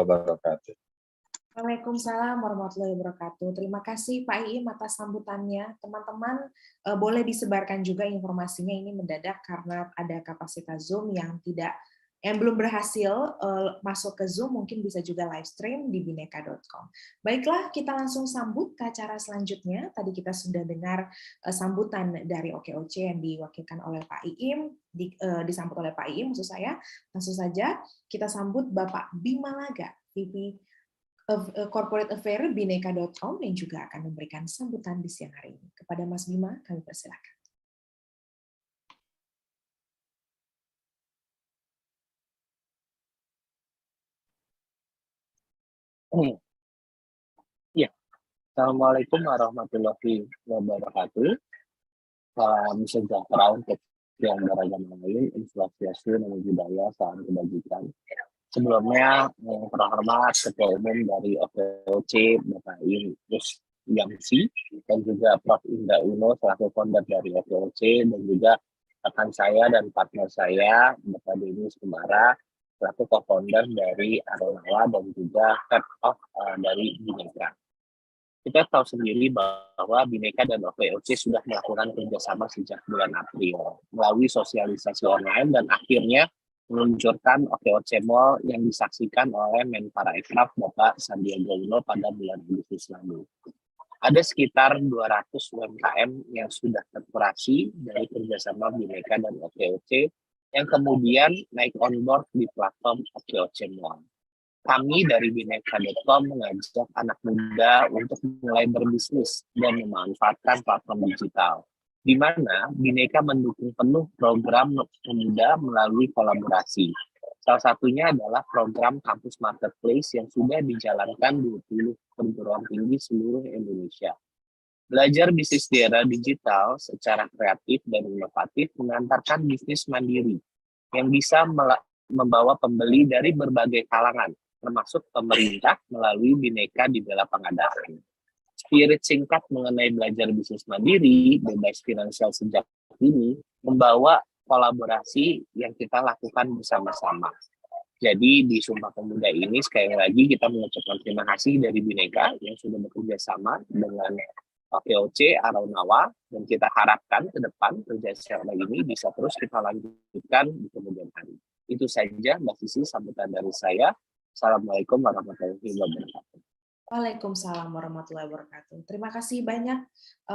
wabarakatuh. Waalaikumsalam warahmatullahi wabarakatuh. Terima kasih Pak Iim atas sambutannya. Teman-teman boleh disebarkan juga informasinya, ini mendadak karena ada kapasitas Zoom yang belum berhasil masuk ke Zoom, mungkin bisa juga live stream di bineka.com. Baiklah, kita langsung sambut ke acara selanjutnya. Tadi kita sudah dengar sambutan dari OKOC yang diwakilkan oleh Pak Iim, disambut oleh Pak Iim maksud saya. Langsung saja kita sambut Bapak Bima Laga, VP Corporate Affairs bineka.com yang juga akan memberikan sambutan di siang hari ini. Kepada Mas Bima, kami persilakan. Ya, Assalamualaikum warahmatullahi wabarakatuh. Salam sejahtera untuk yang beragama lain, Swastiastu, Namo Buddhaya, salam kebajikan. Sebelumnya, yang terhormat Ketua Umum dari OKOC, Bapak Yunus Yamsi, dan juga Prof. Indra Uno, selaku founder dari OKOC, dan juga rekan saya dan partner saya, Bapak Denny Sumara, selaku co-founder dari Aronawa, dan juga head of dari Bineka. Kita tahu sendiri bahwa Bineka dan OKOC sudah melakukan kerjasama sejak bulan April, melalui sosialisasi online, dan akhirnya meluncurkan OKOC Mall yang disaksikan oleh Menparekraf Bapak Sandiaga Uno pada bulan Agustus lalu. Ada sekitar 200 UMKM yang sudah terkurasi dari kerjasama Bineka dan OKOC yang kemudian naik on board di platform OKOC Mall. Kami dari bineka.com mengajak anak muda untuk mulai berbisnis dan memanfaatkan platform digital, di mana Bineka mendukung penuh program pemuda melalui kolaborasi. Salah satunya adalah program Kampus Marketplace yang sudah dijalankan 20 perguruan tinggi seluruh Indonesia. Belajar bisnis di era digital secara kreatif dan inovatif mengantarkan bisnis mandiri yang bisa membawa pembeli dari berbagai kalangan, termasuk pemerintah melalui Bineka di Bela Pengadaan. Spirit singkat mengenai belajar bisnis mandiri, bebas finansial sejak dini, membawa kolaborasi yang kita lakukan bersama-sama. Jadi di Sumpah Pemuda ini sekali lagi kita mengucapkan terima kasih dari Bineka yang sudah bekerja sama dengan OKOC, Aronawa, dan kita harapkan ke depan kerjasama ini bisa terus kita lanjutkan di kemudian hari. Itu saja Mbak Sisi sambutan dari saya. Assalamualaikum warahmatullahi wabarakatuh. Waalaikumsalam warahmatullahi wabarakatuh. Terima kasih banyak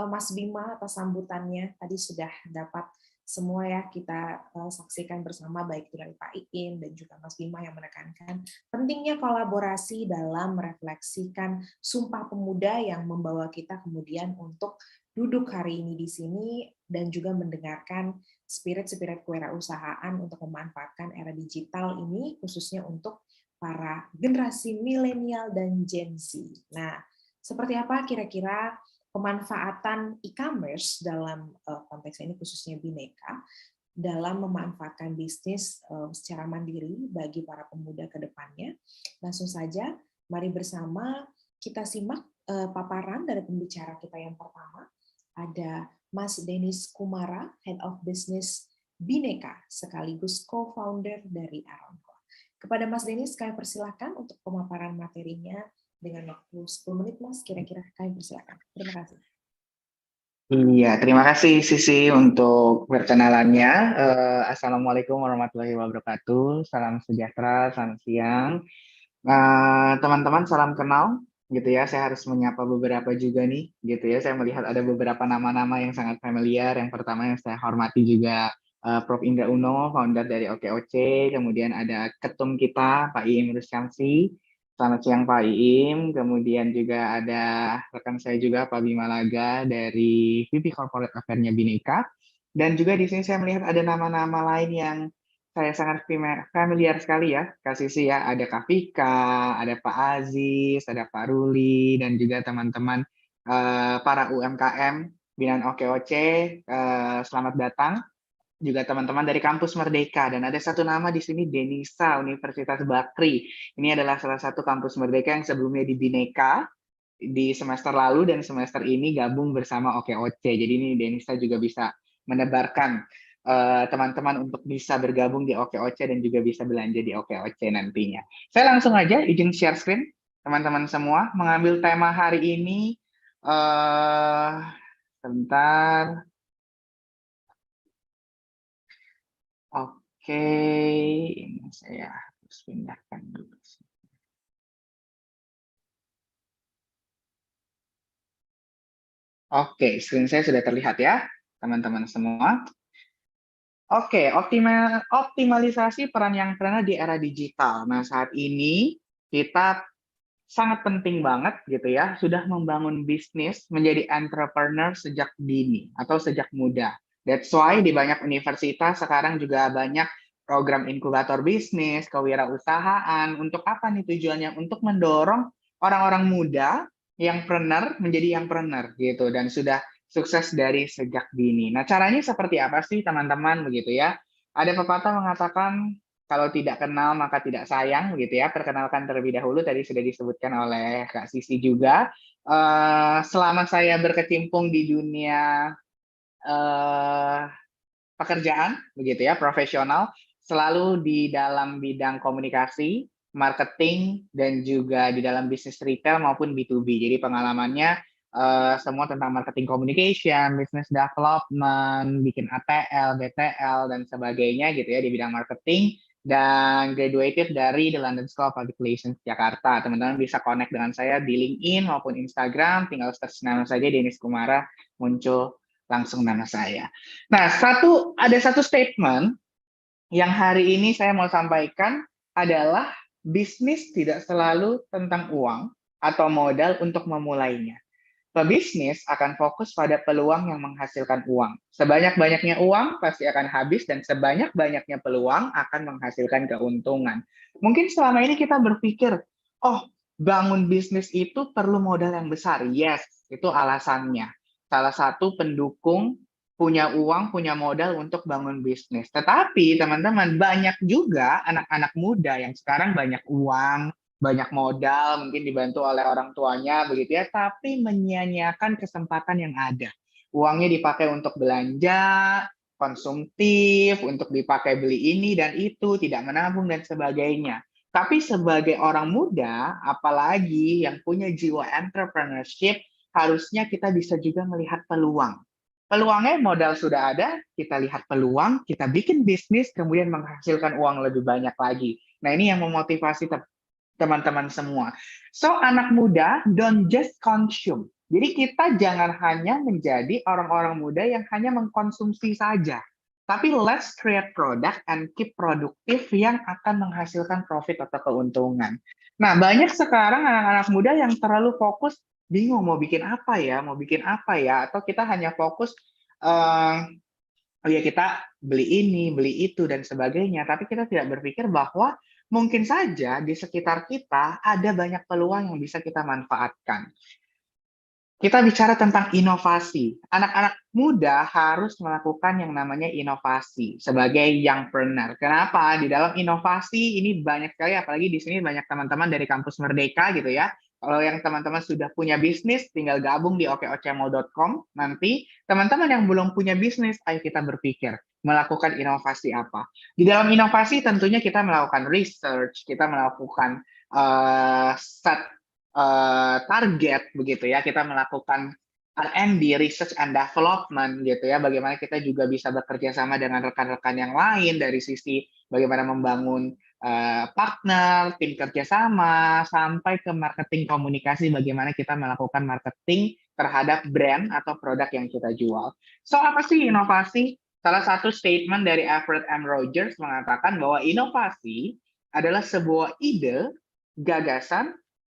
Mas Bima atas sambutannya. Tadi sudah dapat semua ya kita saksikan bersama, baik itu dari Pak Iim dan juga Mas Bima yang menekankan pentingnya kolaborasi dalam merefleksikan Sumpah Pemuda yang membawa kita kemudian untuk duduk hari ini di sini dan juga mendengarkan spirit-spirit kewirausahaan untuk memanfaatkan era digital ini khususnya untuk para generasi milenial dan Gen Z. Nah, seperti apa kira-kira pemanfaatan e-commerce dalam konteks ini khususnya Bineka dalam memanfaatkan bisnis secara mandiri bagi para pemuda ke depannya? Langsung saja, mari bersama kita simak paparan dari pembicara kita yang pertama. Ada Mas Denis Kumara, Head of Business Bineka, sekaligus co-founder dari Aronawa. Kepada Mas Denis, kami persilakan untuk pemaparan materinya dengan waktu 10 menit, Mas. Kira-kira kami persilakan. Terima kasih. Iya, terima kasih Sisi untuk perkenalannya. Assalamualaikum warahmatullahi wabarakatuh. Salam sejahtera, selamat siang. Teman-teman, salam kenal. Gitu ya, saya harus menyapa beberapa juga nih. Gitu ya, saya melihat ada beberapa nama-nama yang sangat familiar. Yang pertama yang saya hormati juga Prof. Indra Uno, founder dari OKOC, kemudian ada ketum kita, Pak Iim Rusyamsi. Selamat siang Pak Iim, kemudian juga ada rekan saya juga Pak Bima Laga dari VP Corporate Affairs-nya Bineka. Dan juga di sini saya melihat ada nama-nama lain yang saya sangat familiar sekali ya, Kak Sisi ya. Ada Kak Vika, ada Pak Aziz, ada Pak Ruli, dan juga teman-teman para UMKM binaan OKOC, selamat datang. Juga teman-teman dari Kampus Merdeka, dan ada satu nama di sini, Denisa Universitas Bakri. Ini adalah salah satu kampus Merdeka yang sebelumnya di Bineka di semester lalu dan semester ini gabung bersama OKOC. Jadi ini Denisa juga bisa menebarkan teman-teman untuk bisa bergabung di OKOC dan juga bisa belanja di OKOC nantinya. Saya langsung aja izin share screen, teman-teman semua, mengambil tema hari ini. Sebentar. Oke, ini saya harus pindahkan dulu. Oke, screen saya sudah terlihat ya, teman-teman semua. Oke, optimalisasi peran yang trainer di era digital. Nah, saat ini kita sangat penting banget gitu ya, sudah membangun bisnis menjadi entrepreneur sejak dini atau sejak muda. That's why di banyak universitas sekarang juga banyak program inkubator bisnis, kewirausahaan. Untuk apa nih tujuannya? Untuk mendorong orang-orang muda yang planner menjadi yang planner gitu, dan sudah sukses dari sejak dini. Nah, caranya seperti apa sih teman-teman begitu ya? Ada pepatah mengatakan kalau tidak kenal maka tidak sayang begitu ya. Perkenalkan terlebih dahulu, tadi sudah disebutkan oleh Kak Sisi juga. Selama saya berkecimpung di dunia pekerjaan begitu ya, profesional, selalu di dalam bidang komunikasi, marketing, dan juga di dalam bisnis retail maupun B2B. Jadi pengalamannya semua tentang marketing communication, business development, bikin ATL, BTL, dan sebagainya gitu ya di bidang marketing, dan graduated dari The London School of Public Relations Jakarta. Teman-teman bisa connect dengan saya di LinkedIn maupun Instagram, tinggal search nama saja Dennis Kumara, muncul langsung nama saya. Nah, ada satu statement yang hari ini saya mau sampaikan adalah bisnis tidak selalu tentang uang atau modal untuk memulainya. Pebisnis akan fokus pada peluang yang menghasilkan uang. Sebanyak-banyaknya uang pasti akan habis dan sebanyak-banyaknya peluang akan menghasilkan keuntungan. Mungkin selama ini kita berpikir, oh, bangun bisnis itu perlu modal yang besar. Yes, itu alasannya. Salah satu pendukung punya uang, punya modal untuk bangun bisnis. Tetapi teman-teman, banyak juga anak-anak muda yang sekarang banyak uang, banyak modal, mungkin dibantu oleh orang tuanya begitu ya, tapi menyia-nyiakan kesempatan yang ada. Uangnya dipakai untuk belanja, konsumtif, untuk dipakai beli ini dan itu, tidak menabung dan sebagainya. Tapi sebagai orang muda, apalagi yang punya jiwa entrepreneurship, harusnya kita bisa juga melihat peluang. Peluangnya modal sudah ada, kita lihat peluang, kita bikin bisnis, kemudian menghasilkan uang lebih banyak lagi. Nah, ini yang memotivasi teman-teman semua. So, anak muda, don't just consume. Jadi kita jangan hanya menjadi orang-orang muda yang hanya mengkonsumsi saja. Tapi let's create product and keep produktif yang akan menghasilkan profit atau keuntungan. Nah, banyak sekarang anak-anak muda yang terlalu fokus, bingung mau bikin apa ya, atau kita hanya fokus, oh ya kita beli ini, beli itu, dan sebagainya. Tapi kita tidak berpikir bahwa mungkin saja di sekitar kita ada banyak peluang yang bisa kita manfaatkan. Kita bicara tentang inovasi. Anak-anak muda harus melakukan yang namanya inovasi sebagai youngpreneur. Kenapa? Di dalam inovasi ini banyak sekali, apalagi di sini banyak teman-teman dari kampus Merdeka gitu ya. Kalau yang teman-teman sudah punya bisnis, tinggal gabung di okocmo.com. Nanti teman-teman yang belum punya bisnis, ayo kita berpikir melakukan inovasi apa. Di dalam inovasi tentunya kita melakukan research, kita melakukan set target begitu ya, kita melakukan R&D, research and development gitu ya, bagaimana kita juga bisa bekerja sama dengan rekan-rekan yang lain dari sisi bagaimana membangun partner, tim kerjasama, sampai ke marketing komunikasi, bagaimana kita melakukan marketing terhadap brand atau produk yang kita jual. So, apa sih inovasi? Salah satu statement dari Alfred M. Rogers mengatakan bahwa inovasi adalah sebuah ide, gagasan,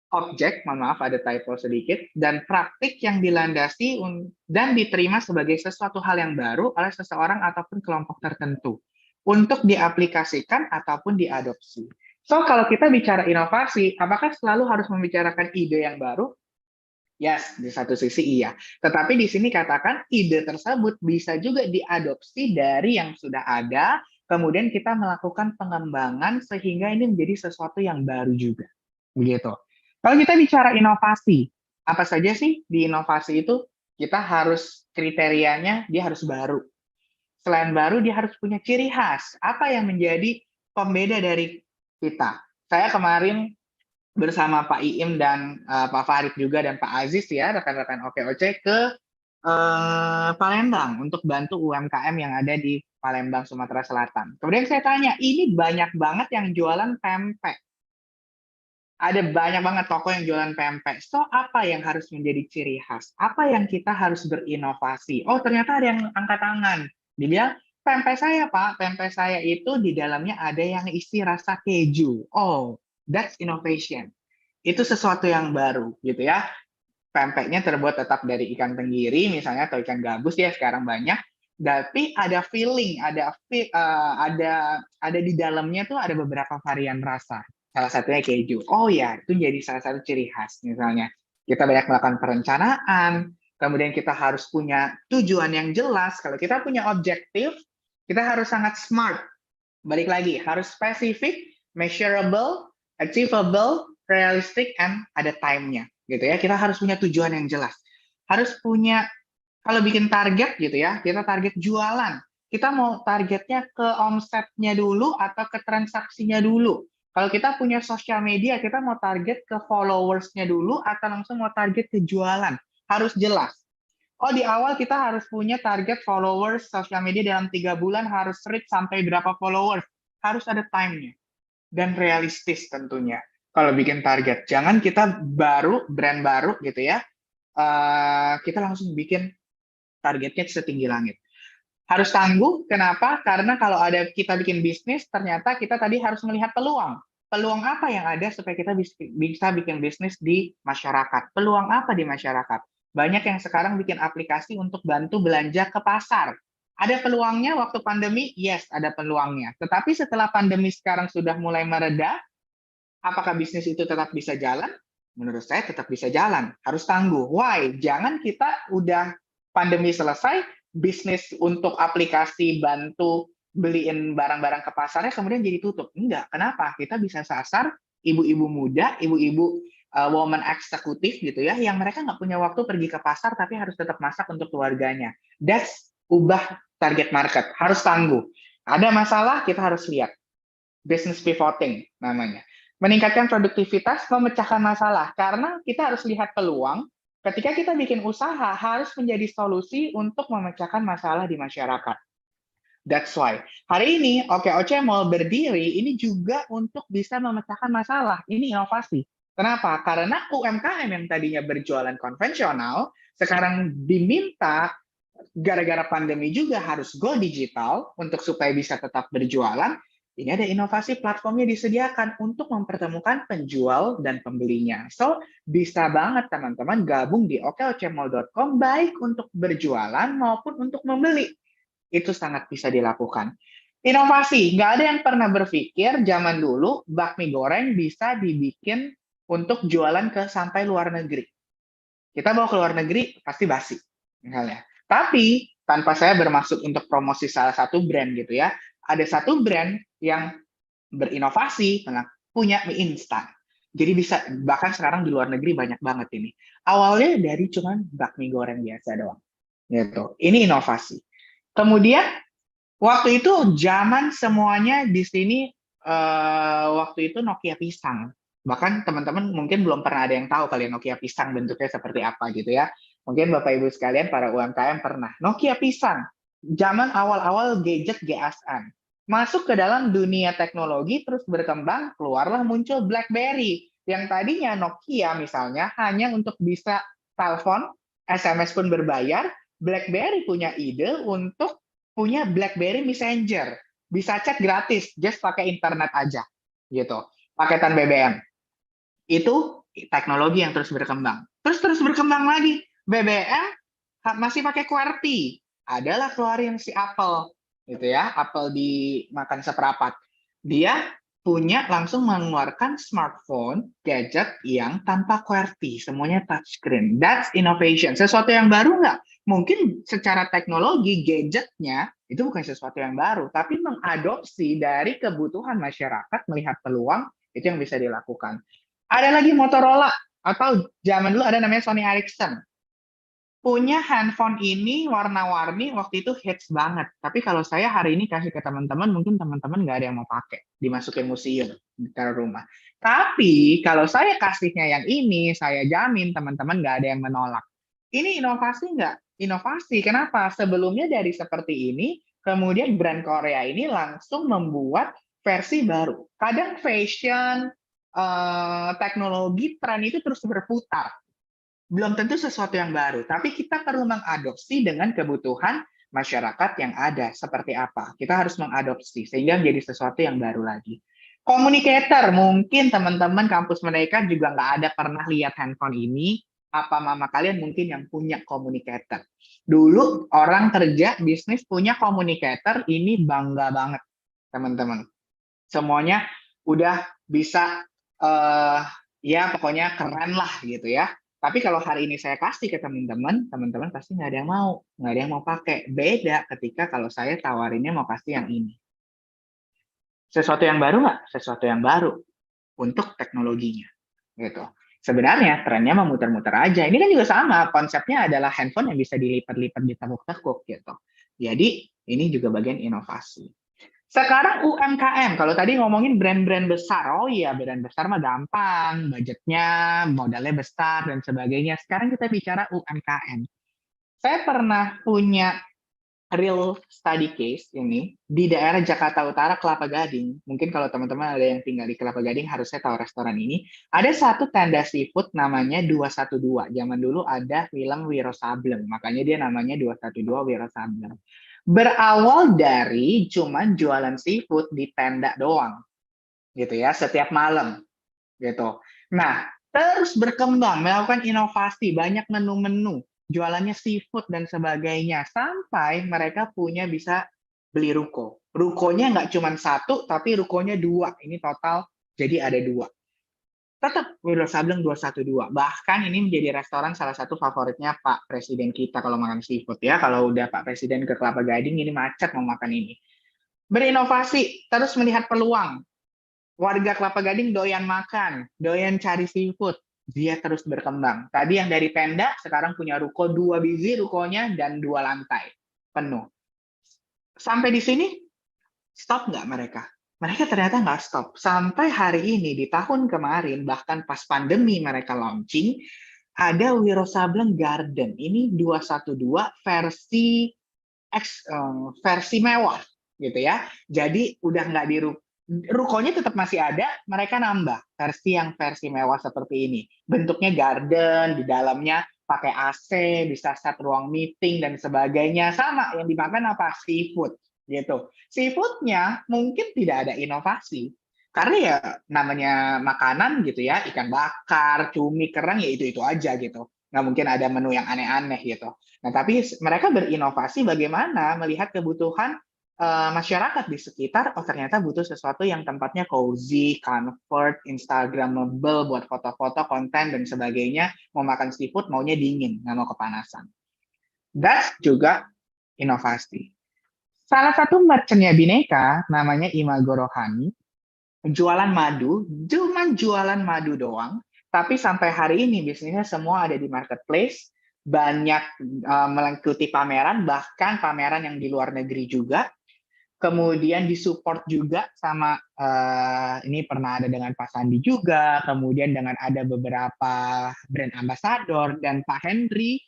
objek, mohon maaf ada typo sedikit, dan praktik yang dilandasi dan diterima sebagai sesuatu hal yang baru oleh seseorang ataupun kelompok tertentu untuk diaplikasikan ataupun diadopsi. So, kalau kita bicara inovasi, apakah selalu harus membicarakan ide yang baru? Yes, di satu sisi iya. Tetapi di sini katakan ide tersebut bisa juga diadopsi dari yang sudah ada, kemudian kita melakukan pengembangan sehingga ini menjadi sesuatu yang baru juga. Begitu. Kalau kita bicara inovasi, apa saja sih di inovasi itu? Kita harus kriterianya dia harus baru. Selain baru, dia harus punya ciri khas. Apa yang menjadi pembeda dari kita? Saya kemarin bersama Pak Iim dan Pak Farid juga dan Pak Aziz ya, rekan-rekan OKOC ke Palembang untuk bantu UMKM yang ada di Palembang, Sumatera Selatan. Kemudian saya tanya, ini banyak banget yang jualan pempek. Ada banyak banget toko yang jualan pempek. So, apa yang harus menjadi ciri khas? Apa yang kita harus berinovasi? Oh, ternyata ada yang angkat tangan. Dia bilang, pempek saya, Pak. Pempek saya itu di dalamnya ada yang isi rasa keju. Oh, that's innovation. Itu sesuatu yang baru, gitu ya. Pempeknya terbuat tetap dari ikan tenggiri, misalnya, atau ikan gabus ya, sekarang banyak. Tapi ada filling, ada di dalamnya tuh ada beberapa varian rasa. Salah satunya keju. Oh ya, itu jadi salah satu ciri khas. Misalnya, kita banyak melakukan perencanaan, kemudian kita harus punya tujuan yang jelas. Kalau kita punya objektif, kita harus sangat smart. Balik lagi, harus spesifik, measurable, achievable, realistic, and ada time-nya. Gitu ya, kita harus punya tujuan yang jelas. Harus punya, kalau bikin target gitu ya, kita target jualan. Kita mau targetnya ke omsetnya dulu atau ke transaksinya dulu. Kalau kita punya sosial media, kita mau target ke followers-nya dulu atau langsung mau target ke jualan. Harus jelas. Oh, di awal kita harus punya target followers sosial media dalam 3 bulan harus reach sampai berapa followers. Harus ada time-nya. Dan realistis tentunya. Kalau bikin target. Jangan kita brand baru gitu ya, kita langsung bikin targetnya setinggi langit. Harus tangguh, kenapa? Karena kalau ada kita bikin bisnis, ternyata kita tadi harus melihat peluang. Peluang apa yang ada supaya kita bisa bikin bisnis di masyarakat? Peluang apa di masyarakat? Banyak yang sekarang bikin aplikasi untuk bantu belanja ke pasar. Ada peluangnya waktu pandemi? Yes, ada peluangnya. Tetapi setelah pandemi sekarang sudah mulai mereda, apakah bisnis itu tetap bisa jalan? Menurut saya tetap bisa jalan. Harus tangguh. Why? Jangan kita udah pandemi selesai, bisnis untuk aplikasi bantu beliin barang-barang ke pasarnya kemudian jadi tutup. Enggak. Kenapa? Kita bisa sasar ibu-ibu muda, ibu-ibu woman eksekutif gitu ya, yang mereka nggak punya waktu pergi ke pasar tapi harus tetap masak untuk keluarganya. That's ubah target market. Harus tangguh. Ada masalah, kita harus lihat. Business pivoting namanya. Meningkatkan produktivitas, memecahkan masalah. Karena kita harus lihat peluang, ketika kita bikin usaha, harus menjadi solusi untuk memecahkan masalah di masyarakat. That's why. Hari ini, OKOC mau berdiri, ini juga untuk bisa memecahkan masalah. Ini inovasi. Kenapa? Karena UMKM yang tadinya berjualan konvensional, sekarang diminta, gara-gara pandemi juga harus go digital, untuk supaya bisa tetap berjualan. Ini ada inovasi platformnya disediakan untuk mempertemukan penjual dan pembelinya. So, bisa banget teman-teman gabung di okocmall.com baik untuk berjualan maupun untuk membeli. Itu sangat bisa dilakukan. Inovasi, nggak ada yang pernah berpikir zaman dulu bakmi goreng bisa dibikin untuk jualan ke sampai luar negeri. Kita bawa ke luar negeri, pasti basi, misalnya. Tapi, tanpa saya bermaksud untuk promosi salah satu brand gitu ya, ada satu brand yang berinovasi, punya mie instan. Jadi bisa, bahkan sekarang di luar negeri banyak banget ini. Awalnya dari cuman bakmi goreng biasa doang. Gitu. Ini inovasi. Kemudian, waktu itu zaman semuanya di sini, waktu itu Nokia pisang. Bahkan teman-teman mungkin belum pernah ada yang tahu kalian Nokia pisang bentuknya seperti apa gitu ya. Mungkin Bapak Ibu sekalian para UMKM pernah. Nokia pisang, zaman awal-awal gadget GSM. Masuk ke dalam dunia teknologi, terus berkembang, keluarlah muncul BlackBerry. Yang tadinya Nokia misalnya hanya untuk bisa telepon, SMS pun berbayar, BlackBerry punya ide untuk punya BlackBerry Messenger. Bisa chat gratis, just pakai internet aja. Gitu. Paketan BBM. Itu teknologi yang terus berkembang. Terus berkembang lagi. BBM masih pakai QWERTY. Adalah keluarin si Apple. Gitu ya, Apple dimakan seperempat. Dia punya langsung mengeluarkan smartphone, gadget yang tanpa QWERTY. Semuanya touchscreen. That's innovation. Sesuatu yang baru nggak? Mungkin secara teknologi, gadgetnya itu bukan sesuatu yang baru, tapi mengadopsi dari kebutuhan masyarakat, melihat peluang, itu yang bisa dilakukan. Ada lagi Motorola, atau zaman dulu ada namanya Sony Ericsson. punya handphone ini warna-warni waktu itu hits banget. Tapi kalau saya hari ini kasih ke teman-teman, mungkin teman-teman nggak ada yang mau pakai, dimasukin museum, ditaruh rumah. Tapi kalau saya kasihnya yang ini, saya jamin teman-teman nggak ada yang menolak. Ini inovasi nggak? Inovasi. Kenapa? Sebelumnya dari seperti ini, kemudian brand Korea ini langsung membuat versi baru. Kadang fashion, teknologi, tren itu terus berputar. Belum tentu sesuatu yang baru, tapi kita perlu mengadopsi dengan kebutuhan masyarakat yang ada seperti apa. Kita harus mengadopsi sehingga menjadi sesuatu yang baru lagi. Communicator, mungkin teman-teman kampus mereka juga nggak ada pernah lihat handphone ini. Apa mama kalian mungkin yang punya communicator? Dulu orang kerja bisnis punya communicator, ini bangga banget teman-teman. Semuanya udah bisa ya pokoknya keren lah gitu ya. Tapi kalau hari ini saya kasih ke teman-teman, teman-teman pasti nggak ada yang mau, nggak ada yang mau pakai. Beda ketika kalau saya tawarinnya mau kasih yang ini. Sesuatu yang baru nggak? Sesuatu yang baru untuk teknologinya, gitu. Sebenarnya trennya memutar-mutar aja. Ini kan juga sama, konsepnya adalah handphone yang bisa dilipat-lipat, ditekuk-tekuk gitu. Jadi ini juga bagian inovasi. Sekarang UMKM, kalau tadi ngomongin brand-brand besar, oh iya brand besar mah gampang, budgetnya, modalnya besar, dan sebagainya. Sekarang kita bicara UMKM. Saya pernah punya real study case ini di daerah Jakarta Utara, Kelapa Gading. Mungkin kalau teman-teman ada yang tinggal di Kelapa Gading, harusnya tahu restoran ini. Ada satu tenda seafood namanya 212. Zaman dulu ada film Wiro Sableng, makanya dia namanya 212 Wiro Sableng. Berawal dari cuman jualan seafood di tenda doang, gitu ya, setiap malam, gitu. Nah, terus berkembang, melakukan inovasi, banyak menu-menu, jualannya seafood dan sebagainya, sampai mereka punya bisa beli ruko. Rukonya nggak cuma satu, tapi rukonya dua. Ini total, jadi ada dua. Tetap Wiro Sableng 212. Bahkan ini menjadi restoran salah satu favoritnya Pak Presiden kita kalau makan seafood ya. Kalau udah Pak Presiden ke Kelapa Gading, ini macet mau makan ini. Berinovasi, terus melihat peluang. Warga Kelapa Gading doyan makan, doyan cari seafood. Dia terus berkembang. Tadi yang dari tenda, sekarang punya ruko 2 biji rukonya dan 2 lantai. Penuh. Sampai di sini, stop nggak mereka? Mereka ternyata nggak stop. Sampai hari ini, di tahun kemarin, bahkan pas pandemi mereka launching, ada Wiro Sableng Garden. Ini 212 versi mewah, gitu ya. Jadi udah nggak di rukonya tetap masih ada, mereka nambah versi mewah seperti ini. Bentuknya garden, di dalamnya pakai AC, bisa set ruang meeting dan sebagainya. Sama yang dimakan apa? Seafood. Gitu. Seafoodnya mungkin tidak ada inovasi. Karena ya namanya makanan gitu ya, ikan bakar, cumi, kerang ya itu-itu aja gitu. Nggak mungkin ada menu yang aneh-aneh gitu. Nah, tapi mereka berinovasi bagaimana melihat kebutuhan masyarakat di sekitar, oh ternyata butuh sesuatu yang tempatnya cozy, comfort, instagramable buat foto-foto, konten, dan sebagainya. Mau makan seafood, maunya dingin, nggak mau kepanasan. That's juga inovasi. Salah satu merchant-nya Bineka, namanya Imago Rohani, jualan madu, cuma jualan madu doang, tapi sampai hari ini bisnisnya semua ada di marketplace, banyak mengikuti pameran, bahkan pameran yang di luar negeri juga, kemudian disupport juga sama, ini pernah ada dengan Pak Sandi juga, kemudian dengan ada beberapa brand ambassador, dan Pak Henry,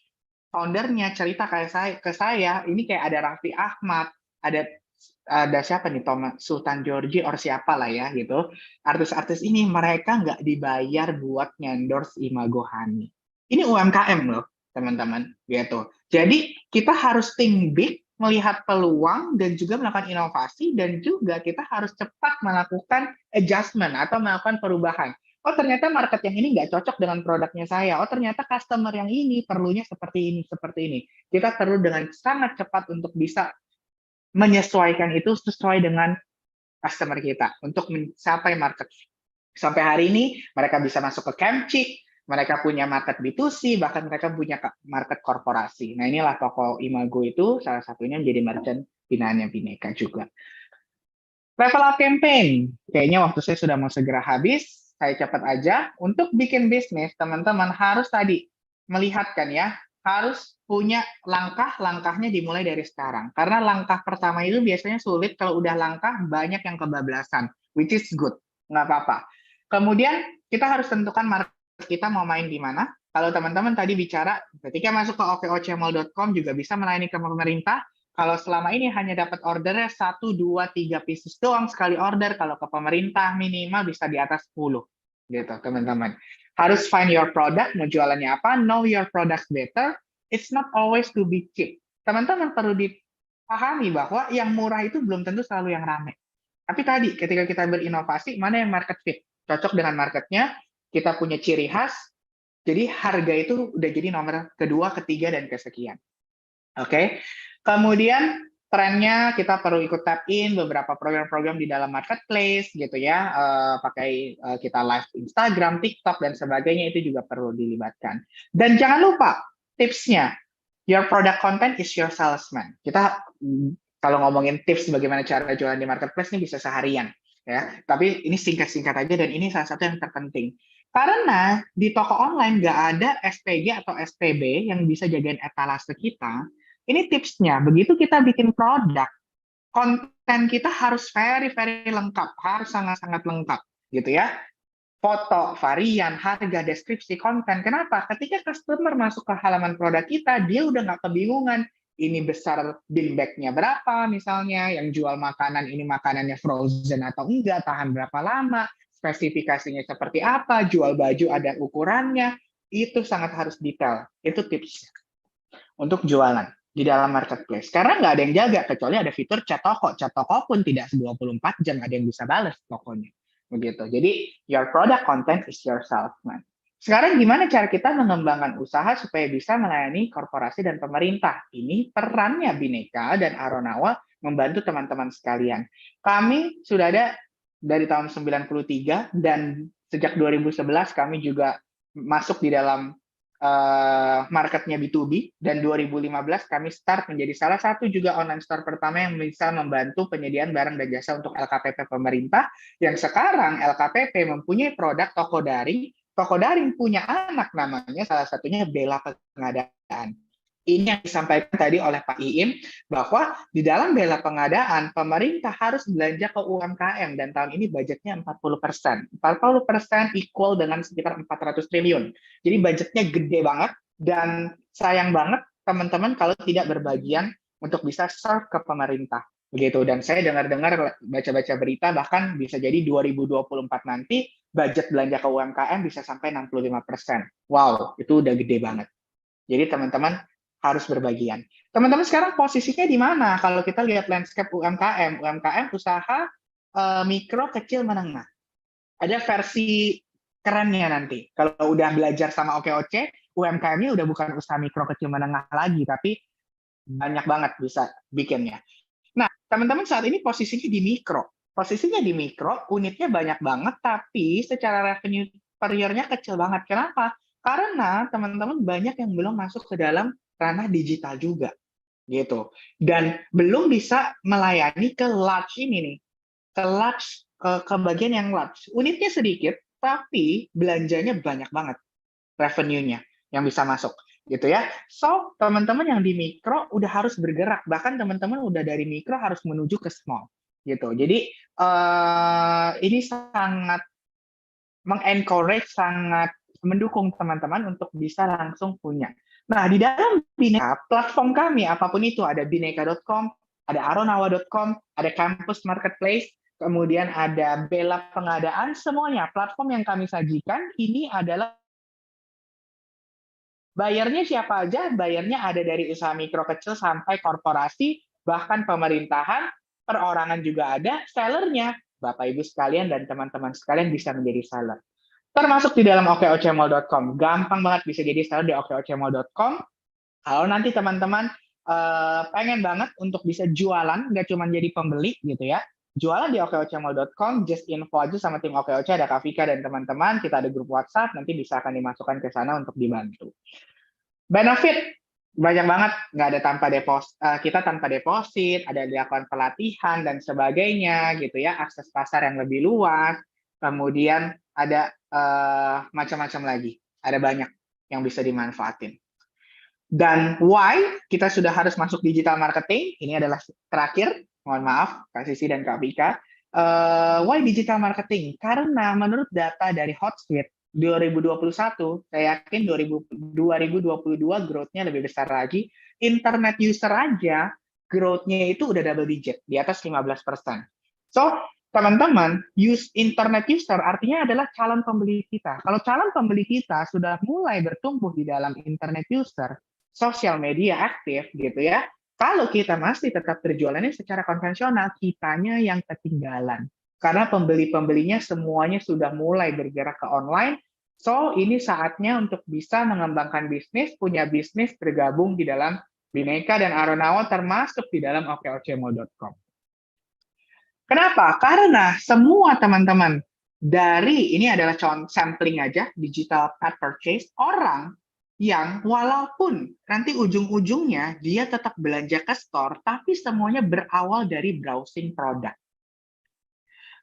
foundernya cerita ke saya, ini kayak ada Raffi Ahmad, ada siapa nih, Thomas Sultan Georgi or siapa lah ya gitu. Artis-artis ini mereka nggak dibayar buat endorse Imago Hani. Ini UMKM loh teman-teman gitu. Jadi kita harus think big, melihat peluang dan juga melakukan inovasi, dan juga kita harus cepat melakukan adjustment atau melakukan perubahan. Oh ternyata market yang ini nggak cocok dengan produknya saya. Oh ternyata customer yang ini perlunya seperti ini, seperti ini. Kita perlu dengan sangat cepat untuk bisa menyesuaikan itu sesuai dengan customer kita untuk mencapai market. Sampai hari ini mereka bisa masuk ke Campchick, mereka punya market B2C, bahkan mereka punya market korporasi. Nah inilah toko Imago itu salah satunya menjadi merchant binaannya Bineka juga. Level up campaign, kayaknya waktu saya sudah mau segera habis, saya cepat aja. Untuk bikin bisnis, teman-teman harus tadi melihatkan ya, harus punya langkah-langkahnya dimulai dari sekarang. Karena langkah pertama itu biasanya sulit, kalau udah langkah banyak yang kebablasan, which is good, nggak apa-apa. Kemudian kita harus tentukan market kita mau main di mana. Kalau teman-teman tadi bicara, ketika masuk ke okocmall.com juga bisa melayani ke pemerintah. Kalau selama ini hanya dapat ordernya 1, 2, 3 pieces doang sekali order, kalau ke pemerintah minimal bisa di atas 10. Gitu, teman-teman. Harus find your product, mau jualannya apa, know your product better. It's not always to be cheap. Teman-teman perlu dipahami bahwa yang murah itu belum tentu selalu yang ramai. Tapi tadi, ketika kita berinovasi, mana yang market fit? Cocok dengan marketnya, kita punya ciri khas, jadi harga itu udah jadi nomor kedua, ketiga, dan kesekian. Oke. Kemudian trennya kita perlu ikut tap in beberapa program-program di dalam marketplace gitu ya, pakai kita live Instagram, TikTok dan sebagainya, itu juga perlu dilibatkan. Dan jangan lupa tipsnya, your product content is your salesman. Kita kalau ngomongin tips bagaimana cara jualan di marketplace ini bisa seharian ya, tapi ini singkat-singkat aja dan ini salah satu yang terpenting. Karena di toko online nggak ada SPG atau SPB yang bisa jagain etalase kita. Ini tipsnya, begitu kita bikin produk, konten kita harus very lengkap, harus sangat-sangat lengkap, gitu ya. Foto, varian, harga, deskripsi, konten. Kenapa? Ketika customer masuk ke halaman produk kita, dia udah nggak kebingungan, ini besar bin bag-nya berapa misalnya, yang jual makanan, ini makanannya frozen atau enggak, tahan berapa lama, spesifikasinya seperti apa, jual baju ada ukurannya, itu sangat harus detail. Itu tipsnya untuk jualan di dalam marketplace. Karena nggak ada yang jaga, kecuali ada fitur chat toko. Chat toko pun tidak 24 jam ada yang bisa balas tokonya. Begitu. Jadi, your product content is your salesman. Sekarang gimana cara kita mengembangkan usaha supaya bisa melayani korporasi dan pemerintah? Ini perannya Bhinneka dan Aronawa membantu teman-teman sekalian. Kami sudah ada dari tahun 93 dan sejak 2011 kami juga masuk di dalam marketnya B2B, dan 2015 kami start menjadi salah satu juga online store pertama yang bisa membantu penyediaan barang dan jasa untuk LKPP pemerintah, yang sekarang LKPP mempunyai produk toko daring punya anak namanya salah satunya Bella Pengadaan. Ini yang disampaikan tadi oleh Pak Iim, bahwa di dalam Bella Pengadaan, pemerintah harus belanja ke UMKM, dan tahun ini budgetnya 40%. 40% equal dengan sekitar 400 triliun. Jadi budgetnya gede banget, dan sayang banget teman-teman kalau tidak berbagian untuk bisa serve ke pemerintah. Begitu. Dan saya dengar-dengar, baca-baca berita, bahkan bisa jadi 2024 nanti, budget belanja ke UMKM bisa sampai 65%. Wow, itu udah gede banget. Jadi teman-teman harus berbagian. Teman-teman sekarang posisinya di mana? Kalau kita lihat landscape UMKM usaha mikro, kecil, menengah. Ada versi kerennya nanti. Kalau udah belajar sama OKOC, UMKM-nya udah bukan usaha mikro, kecil, menengah lagi, tapi banyak banget bisa bikinnya. Nah, teman-teman saat ini posisinya di mikro. Posisinya di mikro, unitnya banyak banget, tapi secara revenue per year-nya kecil banget. Kenapa? Karena teman-teman banyak yang belum masuk ke dalam ranah digital juga, gitu. Dan belum bisa melayani ke large ini nih, ke bagian yang large. Unitnya sedikit, tapi belanjanya banyak banget, revenue-nya yang bisa masuk, gitu ya. So, teman-teman yang di mikro udah harus bergerak, bahkan teman-teman udah dari mikro harus menuju ke small, gitu. Jadi ini sangat mengencourage, sangat mendukung teman-teman untuk bisa langsung punya. Nah, di dalam Bhinneka, platform kami, apapun itu, ada bhinneka.com, ada aronawa.com, ada Campus Marketplace, kemudian ada Bella Pengadaan, semuanya platform yang kami sajikan ini adalah bayarnya siapa aja, bayarnya ada dari usaha mikro kecil sampai korporasi, bahkan pemerintahan, perorangan juga ada, sellernya, Bapak Ibu sekalian dan teman-teman sekalian bisa menjadi seller. Termasuk di dalam okocmall.com. Gampang banget bisa jadi seller di okocmall.com. Kalau nanti teman-teman pengen banget untuk bisa jualan, nggak cuma jadi pembeli gitu ya, jualan di okocmall.com, just info aja sama tim OKOC, ada Kak Vika dan teman-teman, kita ada grup WhatsApp, nanti bisa akan dimasukkan ke sana untuk dibantu. Benefit banyak banget, nggak ada kita tanpa deposit, ada dilakukan pelatihan dan sebagainya gitu ya, akses pasar yang lebih luas, kemudian ada macam-macam lagi, ada banyak yang bisa dimanfaatin. Dan why kita sudah harus masuk digital marketing, ini adalah terakhir, mohon maaf Kak Sisi dan Kak Vika. Why digital marketing? Karena menurut data dari Hotsuite 2021, saya yakin 2022 growth-nya lebih besar lagi. Internet user aja growth-nya itu udah double digit, di atas 15%. So, teman-teman, internet user artinya adalah calon pembeli kita. Kalau calon pembeli kita sudah mulai bertumbuh di dalam internet user, sosial media aktif gitu ya. Kalau kita masih tetap berjualannya secara konvensional, kitanya yang ketinggalan. Karena pembeli-pembelinya semuanya sudah mulai bergerak ke online. So, ini saatnya untuk bisa mengembangkan bisnis, punya bisnis bergabung di dalam Bineka dan Aronawa termasuk di dalam okeocemo.com. Kenapa? Karena semua teman-teman dari ini adalah contoh sampling aja digital path purchase orang yang walaupun nanti ujung-ujungnya dia tetap belanja ke store, tapi semuanya berawal dari browsing produk.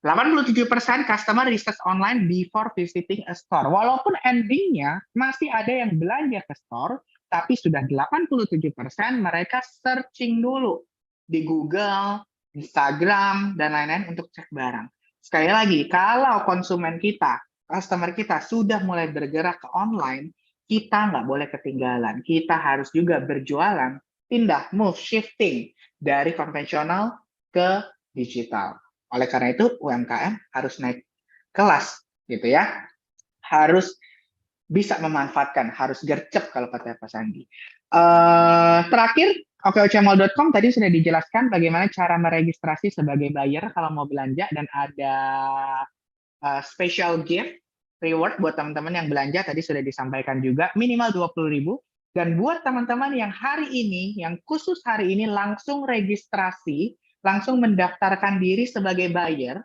87% customer research online before visiting a store. Walaupun endingnya masih ada yang belanja ke store, tapi sudah 87% mereka searching dulu di Google, Instagram, dan lain-lain untuk cek barang. Sekali lagi, kalau konsumen kita, customer kita sudah mulai bergerak ke online, kita nggak boleh ketinggalan. Kita harus juga berjualan, pindah, move, shifting dari konvensional ke digital. Oleh karena itu, UMKM harus naik kelas, gitu ya. Harus bisa memanfaatkan, harus gercep kalau kata Pak Sandi. Terakhir, okeocemol.com tadi sudah dijelaskan bagaimana cara meregistrasi sebagai buyer kalau mau belanja, dan ada special gift reward buat teman-teman yang belanja, tadi sudah disampaikan juga, minimal 20.000. Dan buat teman-teman yang hari ini, yang khusus hari ini langsung registrasi, langsung mendaftarkan diri sebagai buyer,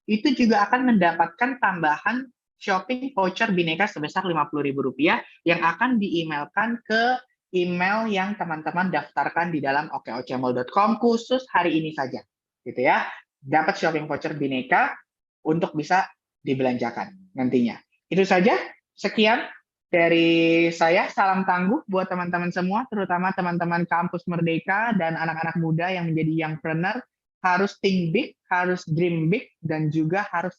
itu juga akan mendapatkan tambahan shopping voucher Bineka sebesar Rp50.000 yang akan di-emailkan ke email yang teman-teman daftarkan di dalam okeocemol.com khusus hari ini saja, gitu ya. Dapat shopping voucher Bineka untuk bisa dibelanjakan nantinya. Itu saja, sekian dari saya. Salam tangguh buat teman-teman semua, terutama teman-teman kampus Merdeka dan anak-anak muda yang menjadi youngpreneur. Harus think big, harus dream big, dan juga harus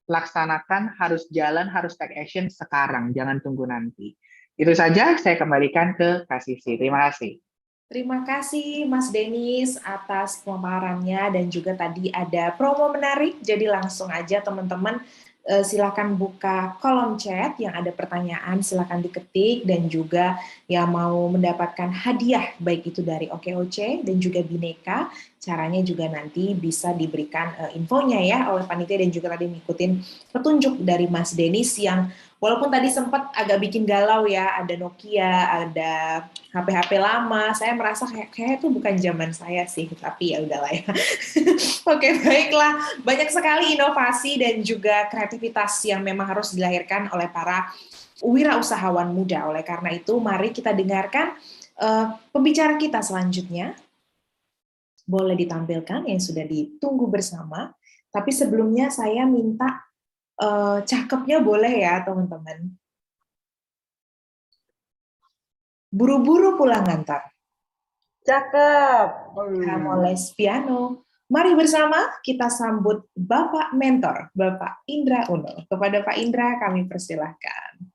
laksanakan, harus jalan, harus take action sekarang, jangan tunggu nanti. Itu saja, saya kembalikan ke Kak Sisi. Terima kasih. Terima kasih Mas Denis atas pemaparannya, dan juga tadi ada promo menarik, jadi langsung aja teman-teman silakan buka kolom chat yang ada pertanyaan, silakan diketik, dan juga yang mau mendapatkan hadiah baik itu dari OKOC dan juga Bineka, caranya juga nanti bisa diberikan infonya ya oleh panitia, dan juga tadi ngikutin petunjuk dari Mas Denis yang walaupun tadi sempat agak bikin galau ya, ada Nokia, ada HP-HP lama, saya merasa kayak itu bukan zaman saya sih, tapi ya udahlah ya. Oke, baiklah. Banyak sekali inovasi dan juga kreativitas yang memang harus dilahirkan oleh para wirausahawan muda. Oleh karena itu, mari kita dengarkan pembicara kita selanjutnya. Boleh ditampilkan yang sudah ditunggu bersama. Tapi sebelumnya saya minta cakepnya boleh ya, teman-teman. Buru-buru pulang ngantar. Cakep. Kamu les piano. Mari bersama kita sambut Bapak Mentor, Bapak Indra Uno. Kepada Pak Indra kami persilahkan.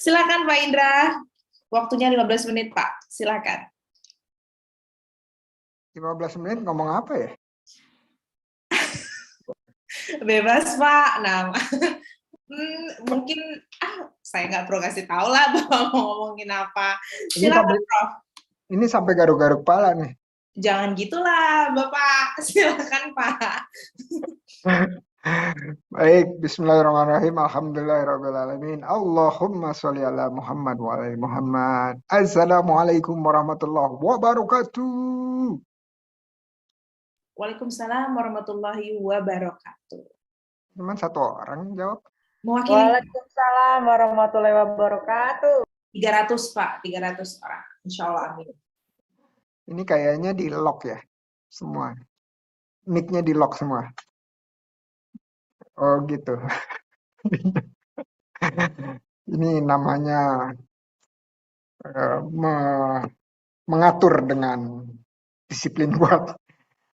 Silakan Pak Indra. Waktunya 15 menit, Pak. Silakan. 15 menit ngomong apa ya? Bebas, Pak. Nah, mungkin saya nggak perlu kasih tahu lah Bapak mau ngomongin apa. Silakan, Prof. Ini sampai garuk-garuk kepala nih. Jangan gitulah, Bapak. Silakan, Pak. Baik, bismillahirrahmanirrahim. Alhamdulillahirrahmanirrahim. Allahumma sholli ala Muhammad wa ala Muhammad. Assalamualaikum warahmatullahi wabarakatuh. Waalaikumsalam warahmatullahi wabarakatuh. Cuman satu orang jawab. Mewakili. Waalaikumsalam warahmatullahi wabarakatuh. 300, Pak. 300 orang. Insya Allah, amin. Ini kayaknya di lock ya, semua. Mic-nya di lock semua. Oh gitu. Ini namanya mengatur dengan disiplin kuat.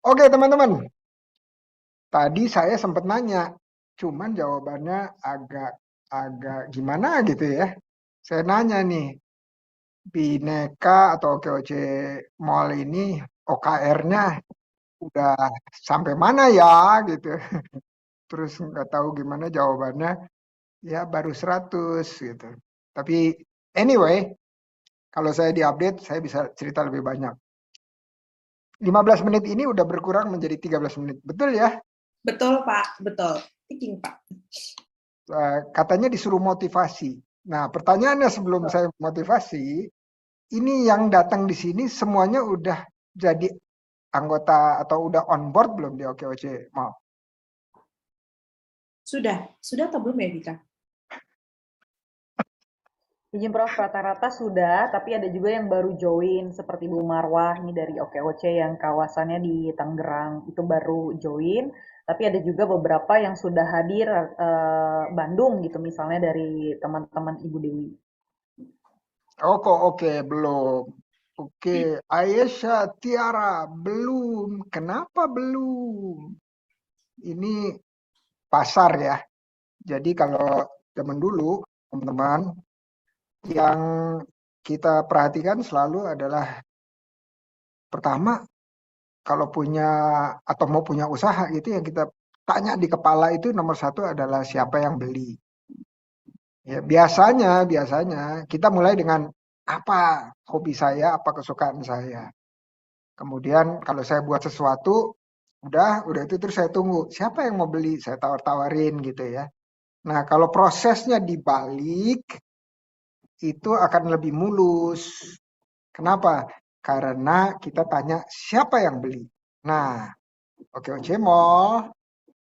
Oke teman-teman, tadi saya sempat nanya, cuman jawabannya agak gimana gitu ya. Saya nanya nih, Bineka atau OKOC Mall ini OKR-nya udah sampai mana ya gitu. Terus nggak tahu gimana jawabannya, ya baru 100 gitu. Tapi anyway, kalau saya diupdate, saya bisa cerita lebih banyak. 15 menit ini udah berkurang menjadi 13 menit. Betul ya? Betul, Pak. Betul. Thinking, Pak. Katanya disuruh motivasi. Nah, pertanyaannya sebelum saya motivasi, ini yang datang di sini semuanya udah jadi anggota atau udah on board belum di OKOC Mall? Sudah atau belum ya, Dika? Izin Prof, rata-rata sudah, tapi ada juga yang baru join, seperti Bu Marwah, ini dari OKOC yang kawasannya di Tangerang, itu baru join, tapi ada juga beberapa yang sudah hadir Bandung gitu, misalnya dari teman-teman Ibu Dewi. Oke, belum. Oke, Aisyah, Tiara, belum. Kenapa belum? Ini pasar ya. Jadi kalau zaman dulu, teman-teman, yang kita perhatikan selalu adalah pertama, kalau punya atau mau punya usaha gitu yang kita tanya di kepala itu nomor satu adalah siapa yang beli. Ya, biasanya kita mulai dengan apa hobi saya, apa kesukaan saya. Kemudian kalau saya buat sesuatu, udah itu terus saya tunggu siapa yang mau beli, saya tawar-tawarin gitu ya. Nah, kalau prosesnya dibalik itu akan lebih mulus. Kenapa? Karena kita tanya siapa yang beli. Nah, OKOC Mall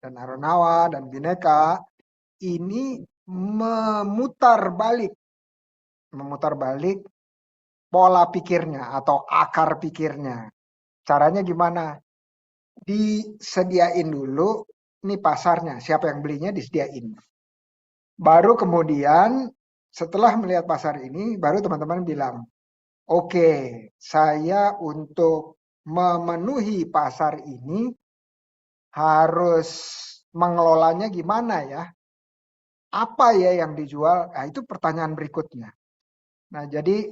dan Aronawa dan Bineka ini memutar balik pola pikirnya atau akar pikirnya. Caranya gimana? Disediain dulu, ini pasarnya, siapa yang belinya disediain. Baru kemudian setelah melihat pasar ini, baru teman-teman bilang, oke, saya untuk memenuhi pasar ini harus mengelolanya gimana ya? Apa ya yang dijual? Nah, itu pertanyaan berikutnya. Nah, jadi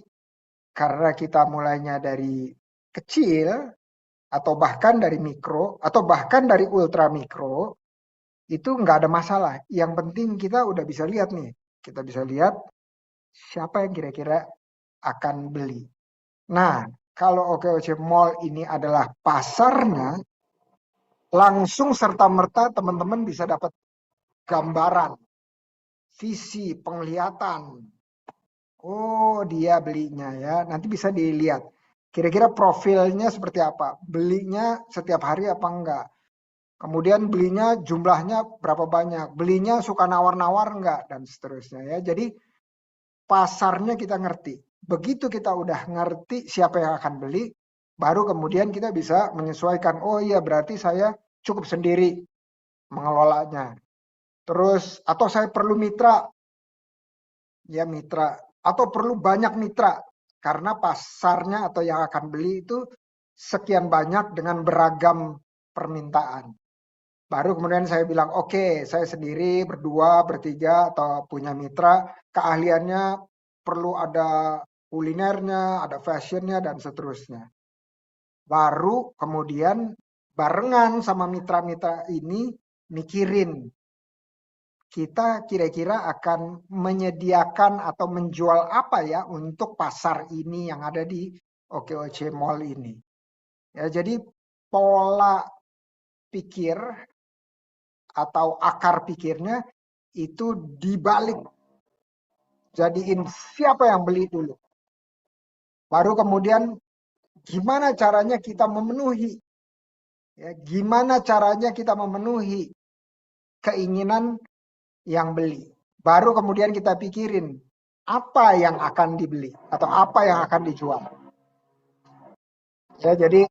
karena kita mulainya dari kecil, atau bahkan dari mikro, atau bahkan dari ultra mikro, itu nggak ada masalah. Yang penting kita udah bisa lihat nih. Kita bisa lihat siapa yang kira-kira akan beli. Nah, kalau OKOC Mall ini adalah pasarnya, langsung serta-merta teman-teman bisa dapat gambaran, visi, penglihatan. Oh, dia belinya ya. Nanti bisa dilihat. Kira-kira profilnya seperti apa? Belinya setiap hari apa enggak? Kemudian belinya jumlahnya berapa banyak? Belinya suka nawar-nawar enggak? Dan seterusnya ya. Jadi pasarnya kita ngerti. Begitu kita udah ngerti siapa yang akan beli, baru kemudian kita bisa menyesuaikan. Oh iya, berarti saya cukup sendiri mengelolanya. Terus, atau saya perlu mitra. Ya mitra. Atau perlu banyak mitra. Karena pasarnya atau yang akan beli itu sekian banyak dengan beragam permintaan. Baru kemudian saya bilang, oke, saya sendiri, berdua, bertiga, atau punya mitra, keahliannya perlu ada kulinernya, ada fashionnya, dan seterusnya. Baru kemudian barengan sama mitra-mitra ini mikirin, kita kira-kira akan menyediakan atau menjual apa ya untuk pasar ini yang ada di OKOC Mall ini. Ya, jadi pola pikir atau akar pikirnya itu dibalik. Jadiin siapa yang beli dulu. Baru kemudian gimana caranya kita memenuhi. Ya, gimana caranya kita memenuhi keinginan yang beli. Baru kemudian kita pikirin apa yang akan dibeli atau apa yang akan dijual. Ya, jadi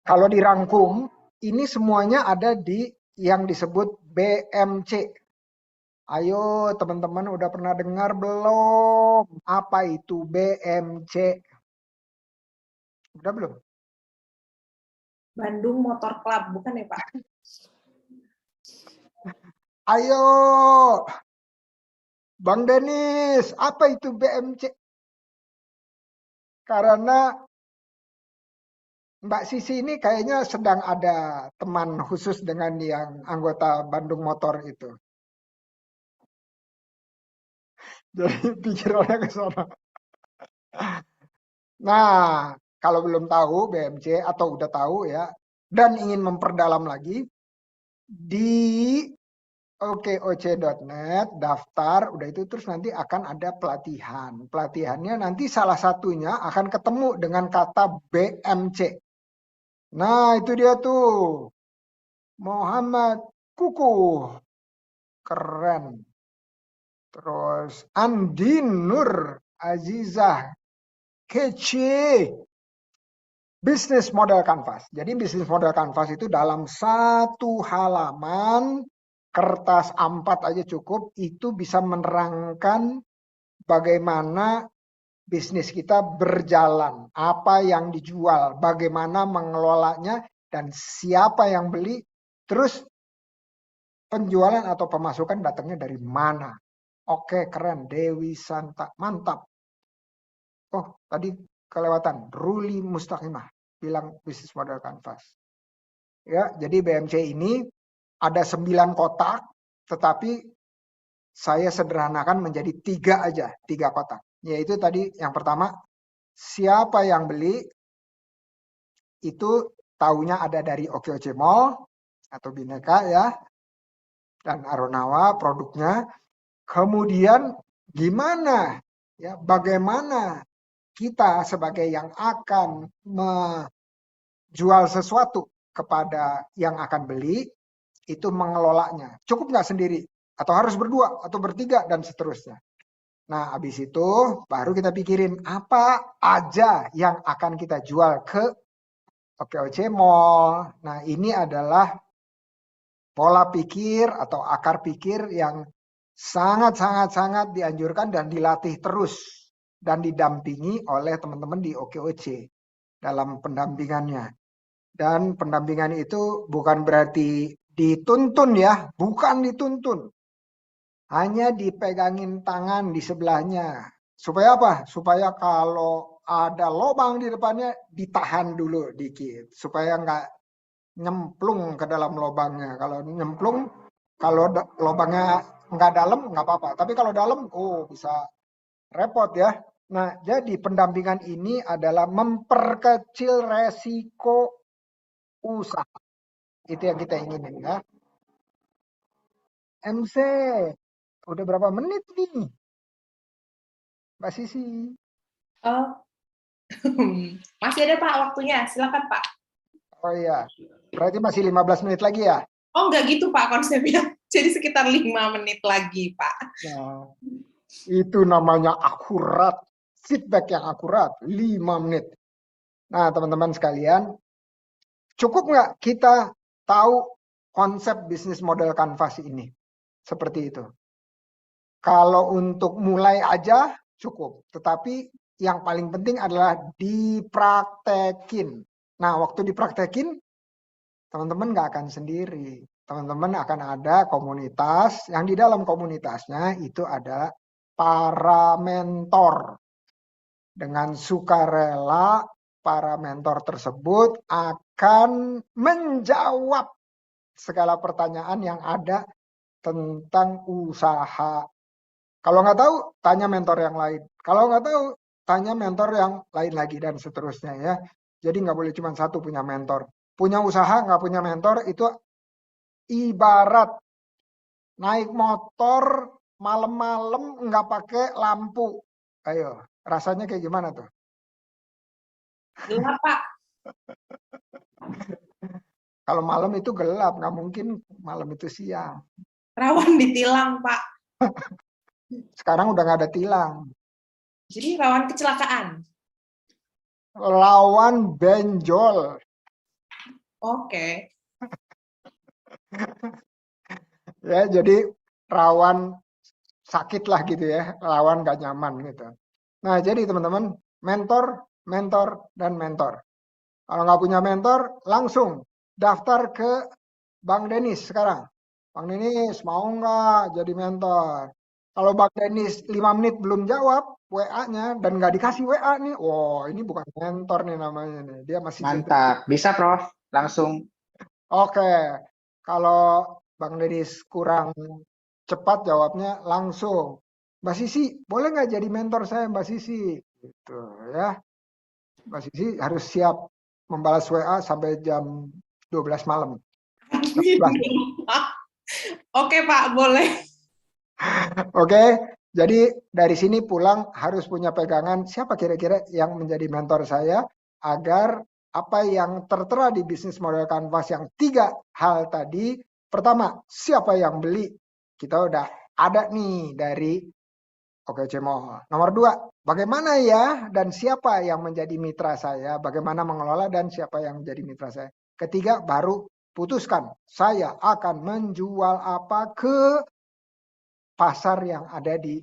kalau dirangkum, ini semuanya ada di yang disebut BMC. Ayo teman-teman udah pernah dengar belum? Apa itu BMC? Udah belum? Bandung Motor Club, bukan ya Pak? Ayo, Bang Denis, apa itu BMC? Karena Mbak Sisi ini kayaknya sedang ada teman khusus dengan yang anggota Bandung Motor itu. Jadi pikirannya ke sana. Nah, kalau belum tahu BMC atau udah tahu ya, dan ingin memperdalam lagi, di okoc.net daftar, udah itu terus nanti akan ada pelatihan. Pelatihannya nanti salah satunya akan ketemu dengan kata BMC. Nah, itu dia tuh. Muhammad Kukuh. Keren. Terus Andin Nur Azizah. Kece. Business Model Canvas. Jadi Business Model Canvas itu dalam satu halaman, kertas A4 aja cukup, itu bisa menerangkan bagaimana bisnis kita berjalan, apa yang dijual, bagaimana mengelolanya, dan siapa yang beli, terus penjualan atau pemasukan datangnya dari mana. Oke, keren. Dewi Santa, mantap. Oh, tadi kelewatan. Ruli Mustaqimah bilang Business Model Canvas. Ya, jadi BMC ini ada 9 kotak, tetapi saya sederhanakan menjadi 3 aja, 3 kotak. Yaitu tadi yang pertama, siapa yang beli, itu taunya ada dari OKOC Mall atau Bineka ya, dan Aronawa produknya. Kemudian gimana, ya, bagaimana kita sebagai yang akan menjual sesuatu kepada yang akan beli, itu mengelolanya. Cukup nggak sendiri? Atau harus berdua, atau bertiga, dan seterusnya. Nah, habis itu baru kita pikirin apa aja yang akan kita jual ke OKOC Mall. Nah, ini adalah pola pikir atau akar pikir yang sangat-sangat dianjurkan dan dilatih terus dan didampingi oleh teman-teman di OKOC dalam pendampingannya. Dan pendampingan itu bukan berarti dituntun ya, bukan dituntun. Hanya dipegangin tangan di sebelahnya. Supaya apa? Supaya kalau ada lubang di depannya ditahan dulu dikit. Supaya nggak nyemplung ke dalam lubangnya. Kalau nyemplung, kalau lubangnya nggak dalam, nggak apa-apa. Tapi kalau dalam, oh bisa repot ya. Nah, jadi pendampingan ini adalah memperkecil resiko usaha. Itu yang kita inginin ya. MC, udah berapa menit nih, Mbak Sisi? Oh, masih ada Pak waktunya, silakan Pak. Oh iya, berarti masih 15 menit lagi ya? Oh, enggak gitu Pak konsepnya. Jadi sekitar 5 menit lagi Pak. Nah, itu namanya akurat, feedback yang akurat, 5 menit. Nah, teman-teman sekalian, cukup nggak kita tahu konsep bisnis model Canvas ini? Seperti itu. Kalau untuk mulai aja cukup, tetapi yang paling penting adalah dipraktekin. Nah, waktu dipraktekin, teman-teman nggak akan sendiri. Teman-teman akan ada komunitas, yang di dalam komunitasnya itu ada para mentor. Dengan sukarela, para mentor tersebut akan menjawab segala pertanyaan yang ada tentang usaha. Kalau nggak tahu, tanya mentor yang lain. Kalau nggak tahu, tanya mentor yang lain lagi, dan seterusnya ya. Jadi nggak boleh cuma satu punya mentor. Punya usaha, nggak punya mentor, itu ibarat naik motor malam-malam nggak pakai lampu. Ayo, rasanya kayak gimana tuh? Gelap Pak. Kalau malam itu gelap, nggak mungkin malam itu siang. Rawan ditilang Pak. Sekarang udah nggak ada tilang. Jadi rawan kecelakaan. Lawan benjol. Oke. Ya, jadi rawan sakit lah gitu ya, rawan gak nyaman gitu. Nah, jadi teman-teman, mentor, mentor, dan mentor. Kalau nggak punya mentor, langsung daftar ke Bang Denis sekarang. Bang Denis, mau nggak jadi mentor? Kalau Bang Denis 5 menit belum jawab WA-nya dan nggak dikasih WA nih, wow ini bukan mentor nih namanya nih. Dia masih Mantap. Bisa, Prof. Langsung. Oke, kalau Bang Denis kurang cepat jawabnya langsung. Mbak Sisi, boleh nggak jadi mentor saya Mbak Sisi? Gitu ya. Mbak Sisi harus siap membalas WA sampai jam 12 malam. Oke Pak, boleh. Oke, jadi dari sini pulang harus punya pegangan siapa kira-kira yang menjadi mentor saya agar apa yang tertera di bisnis model Canvas yang 3 hal tadi. Pertama, siapa yang beli? Kita udah ada nih dari OKC Mall. Nomor 2, bagaimana ya dan siapa yang menjadi mitra saya? Bagaimana mengelola dan siapa yang menjadi mitra saya? Ketiga, baru putuskan saya akan menjual apa ke pasar yang ada di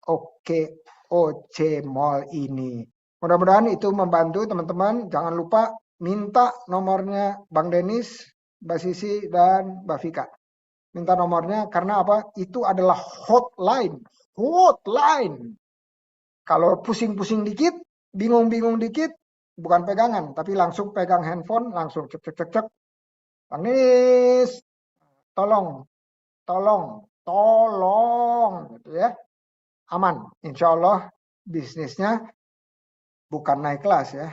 OKC Mall ini. Mudah-mudahan itu membantu teman-teman. Jangan lupa minta nomornya Bang Denis, Mbak Sisi, dan Mbak Vika. Minta nomornya karena apa? Itu adalah hotline. Hotline. Kalau pusing-pusing dikit, bingung-bingung dikit, bukan pegangan, tapi langsung pegang handphone, langsung cek cek cek cek. Bang Denis, tolong, tolong, tolong, gitu ya. Aman, insya Allah bisnisnya bukan naik kelas ya,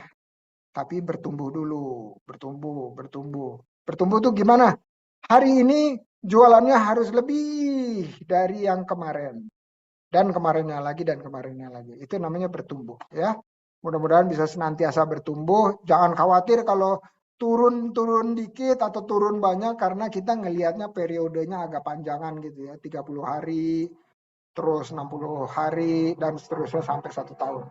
tapi bertumbuh dulu, bertumbuh, bertumbuh. Bertumbuh tuh gimana? Hari ini jualannya harus lebih dari yang kemarin. Dan kemarinnya lagi, dan kemarinnya lagi. Itu namanya bertumbuh ya. Mudah-mudahan bisa senantiasa bertumbuh. Jangan khawatir kalau turun-turun dikit atau turun banyak karena kita ngelihatnya periodenya agak panjangan gitu ya. 30 hari, terus 60 hari, dan seterusnya sampai 1 tahun.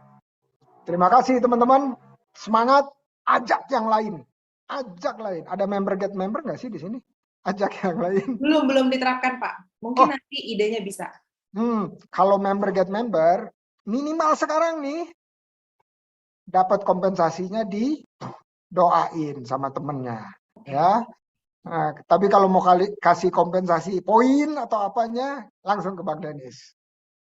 Terima kasih teman-teman. Semangat, ajak yang lain. Ajak lain. Ada member get member nggak sih di sini? Ajak yang lain. Belum diterapkan Pak. Mungkin nanti idenya bisa. Kalau member get member, minimal sekarang nih dapat kompensasinya didoain sama temennya, ya. Nah, tapi kalau mau kasih kompensasi poin atau apanya, langsung ke Bang Denis.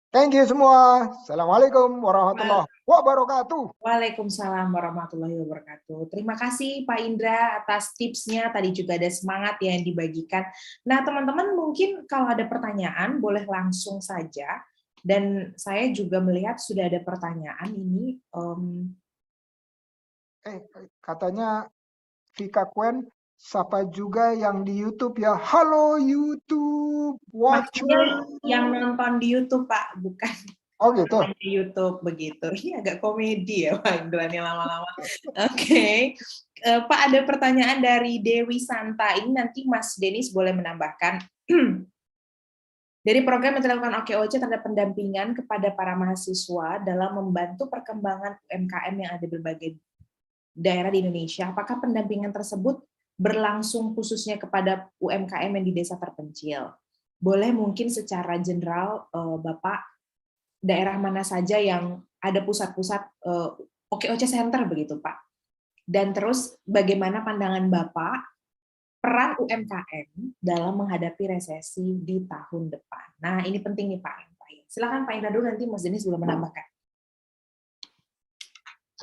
Thank you semua. Assalamualaikum warahmatullahi wabarakatuh. Waalaikumsalam warahmatullahi wabarakatuh. Terima kasih Pak Indra atas tipsnya. Tadi juga ada semangat yang dibagikan. Nah, teman-teman mungkin kalau ada pertanyaan boleh langsung saja. Dan saya juga melihat sudah ada pertanyaan ini. Katanya Vika Kuen, sapa juga yang di YouTube ya. Halo YouTube watcher. Yang nonton di YouTube Pak, bukan. Oh gitu. Di YouTube begitu. Ini agak komedi ya Pak Indra nih lama-lama. Oke. Pak ada pertanyaan dari Dewi Santa. Ini nanti Mas Denis boleh menambahkan. Dari program yang dilakukan OKOC terhadap pendampingan kepada para mahasiswa dalam membantu perkembangan UMKM yang ada di berbagai daerah di Indonesia, apakah pendampingan tersebut berlangsung khususnya kepada UMKM yang di desa terpencil? Boleh mungkin secara general Bapak daerah mana saja yang ada pusat-pusat OKOC Center begitu Pak. Dan terus bagaimana pandangan Bapak peran UMKM dalam menghadapi resesi di tahun depan. Nah, ini penting nih Pak. Silakan Pak Indra dulu, nanti Mas Denis belum menambahkan.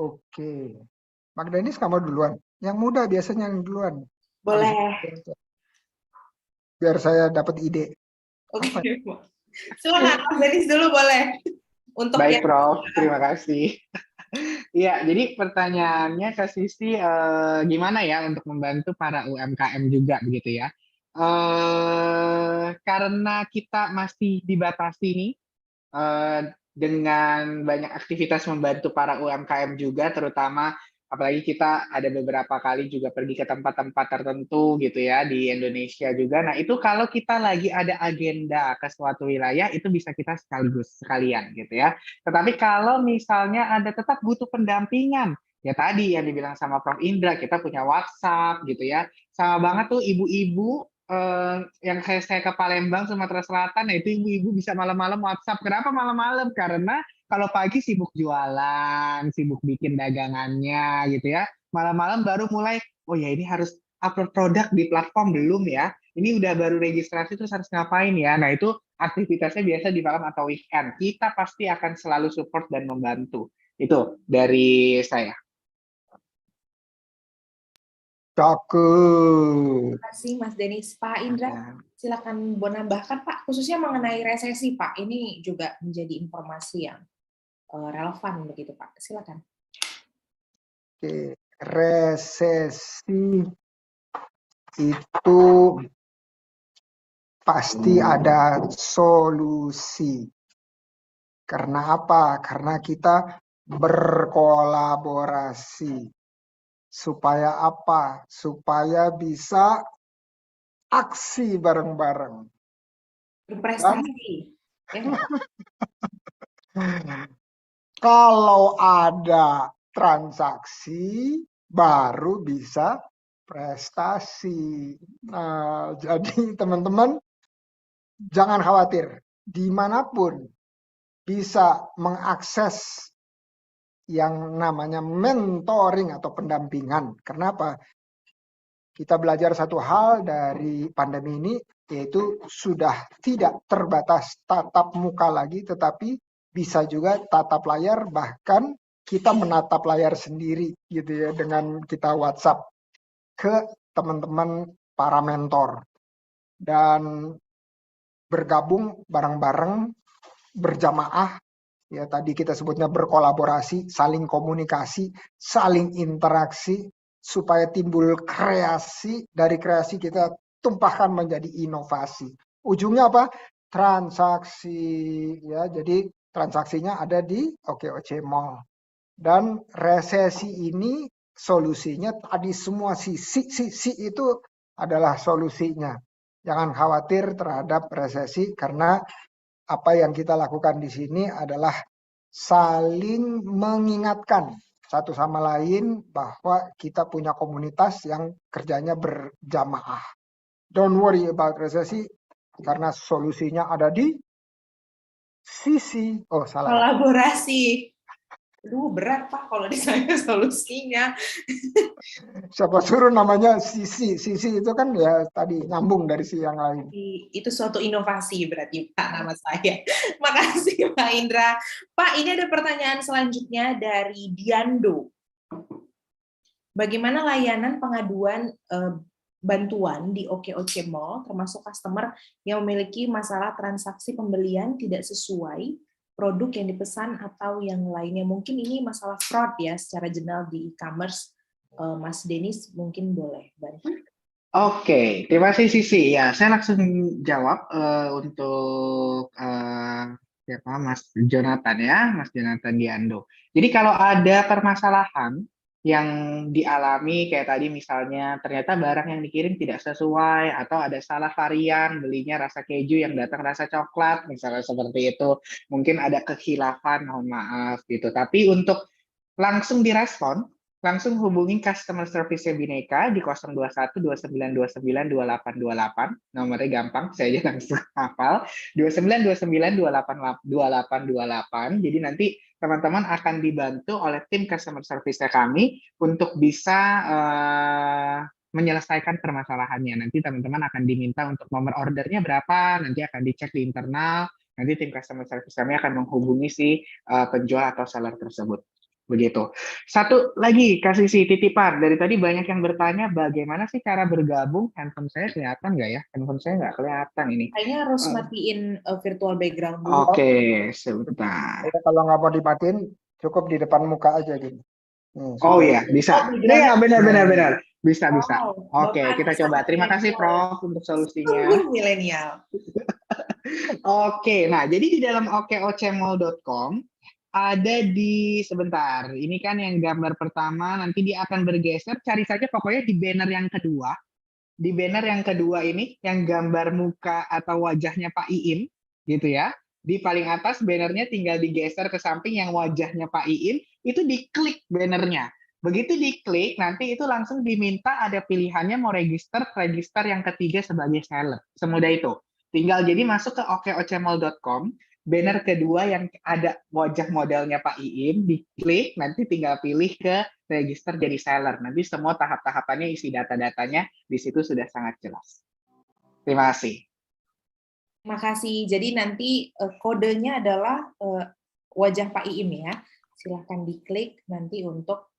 Oke. Bang Denis kamu duluan. Yang muda biasanya yang duluan. Boleh. Biar saya dapat ide. Oke. Silakan Mas Denis dulu boleh. Untuk baik Prof, terima kasih. Iya, jadi pertanyaannya ke Sisi gimana ya untuk membantu para UMKM juga begitu ya? Karena kita masih dibatasi nih dengan banyak aktivitas membantu para UMKM juga, terutama apalagi kita ada beberapa kali juga pergi ke tempat-tempat tertentu gitu ya di Indonesia juga. Nah itu kalau kita lagi ada agenda ke suatu wilayah itu bisa kita sekalian gitu ya. Tetapi kalau misalnya ada tetap butuh pendampingan, ya tadi yang dibilang sama Prof Indra, kita punya WhatsApp gitu ya. Sama banget tuh ibu-ibu yang saya ke Palembang, Sumatera Selatan, nah itu ibu-ibu bisa malam-malam WhatsApp. Kenapa malam-malam? Karena kalau pagi sibuk jualan, sibuk bikin dagangannya gitu ya. Malam-malam baru mulai, oh ya ini harus upload produk di platform belum ya. Ini udah baru registrasi terus harus ngapain ya. Nah itu aktivitasnya biasa di malam atau weekend. Kita pasti akan selalu support dan membantu. Itu dari saya. Cakep. Terima kasih Mas Denis. Pak Indra, silakan menambahkan Pak, khususnya mengenai resesi Pak. Ini juga menjadi informasi yang relevan begitu Pak. Silakan. Oke, resesi itu pasti ada solusi. Karena apa? Karena kita berkolaborasi. Supaya apa? Supaya bisa aksi bareng-bareng. Berprestasi. Kalau ada transaksi, baru bisa prestasi. Nah, jadi teman-teman, jangan khawatir. Dimanapun bisa mengakses yang namanya mentoring atau pendampingan. Kenapa? Kita belajar satu hal dari pandemi ini, yaitu sudah tidak terbatas tatap muka lagi, tetapi bisa juga tatap layar, bahkan kita menatap layar sendiri gitu ya, dengan kita WhatsApp ke teman-teman para mentor. Dan bergabung bareng-bareng, berjamaah, ya tadi kita sebutnya berkolaborasi, saling komunikasi, saling interaksi, supaya timbul kreasi, dari kreasi kita tumpahkan menjadi inovasi. Ujungnya apa? Transaksi, ya. Jadi transaksinya ada di OKOC Mall. Dan resesi ini solusinya tadi semua sisi itu adalah solusinya. Jangan khawatir terhadap resesi, karena apa yang kita lakukan di sini adalah saling mengingatkan satu sama lain bahwa kita punya komunitas yang kerjanya berjamaah. Don't worry about resesi, karena solusinya ada di sisi. Oh, salah. Kolaborasi. Aduh, berat Pak kalau ditanya solusinya. Siapa suruh namanya sisi. Sisi itu kan ya tadi nyambung dari si yang lain. Itu suatu inovasi berarti Pak nama saya. Makasih Pak Indra. Pak, ini ada pertanyaan selanjutnya dari Diando. Bagaimana layanan pengaduan bantuan di OKOC Mall, termasuk customer yang memiliki masalah transaksi pembelian tidak sesuai produk yang dipesan atau yang lainnya? Mungkin ini masalah fraud ya secara general di e-commerce. Mas Denis mungkin boleh bantu. Oke, terima kasih Sisi. Ya, saya langsung jawab untuk siapa Mas Jonathan ya, Mas Jonathan Diando. Jadi kalau ada permasalahan yang dialami kayak tadi misalnya ternyata barang yang dikirim tidak sesuai atau ada salah varian, belinya rasa keju yang datang rasa coklat, misalnya seperti itu, mungkin ada kekhilafan, mohon maaf gitu. Tapi untuk langsung direspon, langsung hubungi customer service Bineka di 021 2929 2828. Nomornya gampang, saya aja langsung hafal. 2929 2828. Jadi nanti teman-teman akan dibantu oleh tim customer service kami untuk bisa menyelesaikan permasalahannya. Nanti teman-teman akan diminta untuk nomor ordernya berapa, nanti akan dicek di internal, nanti tim customer service kami akan menghubungi si penjual atau seller tersebut. Begitu. Satu lagi kasih si titipan. Dari tadi banyak yang bertanya bagaimana sih cara bergabung. Handphone saya kelihatan nggak ya? Handphone saya nggak kelihatan ini. Kayaknya harus matiin virtual background dulu. Oke, sebentar. Kalau nggak mau dimatiin, cukup di depan muka aja gitu. Oh iya, bisa. Iya, benar. Bisa. Wow, Oke, kita coba. Terima kasih Prof untuk solusinya. Milenial. Oke, nah jadi di dalam okocmall.com ada di sebentar. Ini kan yang gambar pertama, nanti dia akan bergeser. Cari saja pokoknya di banner yang kedua. Di banner yang kedua ini, yang gambar muka atau wajahnya Pak Iin, gitu ya. Di paling atas bannernya tinggal digeser ke samping yang wajahnya Pak Iin, itu diklik bannernya. Begitu diklik, nanti itu langsung diminta ada pilihannya mau register yang ketiga sebagai seller. Semudah itu. Tinggal jadi masuk ke okeocmall.com, banner kedua yang ada wajah modelnya Pak Iim, diklik, nanti tinggal pilih ke register jadi seller. Nanti semua tahap-tahapannya, isi data-datanya, di situ sudah sangat jelas. Terima kasih. Terima kasih. Jadi nanti kodenya adalah wajah Pak Iim ya. Silahkan diklik nanti untuk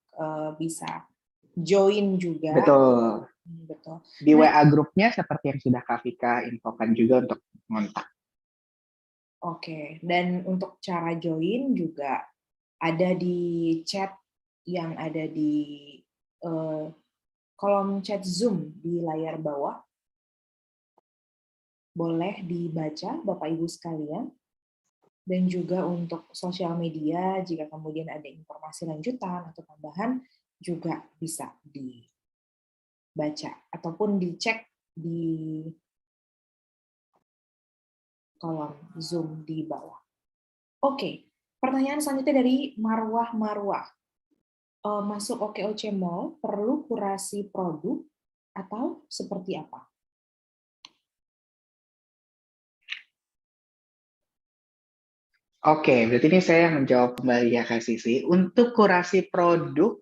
bisa join juga. Betul. Betul. Di WA grupnya seperti yang sudah Kak Vika infokan juga untuk kontak. Oke, dan untuk cara join juga ada di chat yang ada di kolom chat Zoom di layar bawah. Boleh dibaca Bapak Ibu sekalian. Dan juga untuk sosial media, jika kemudian ada informasi lanjutan atau tambahan, juga bisa dibaca ataupun dicek di kolom Zoom di bawah. Oke, pertanyaan selanjutnya dari Marwah. Masuk OKOC Mall perlu kurasi produk atau seperti apa? Oke, berarti ini saya menjawab kembali ya Kak Sisi. Untuk kurasi produk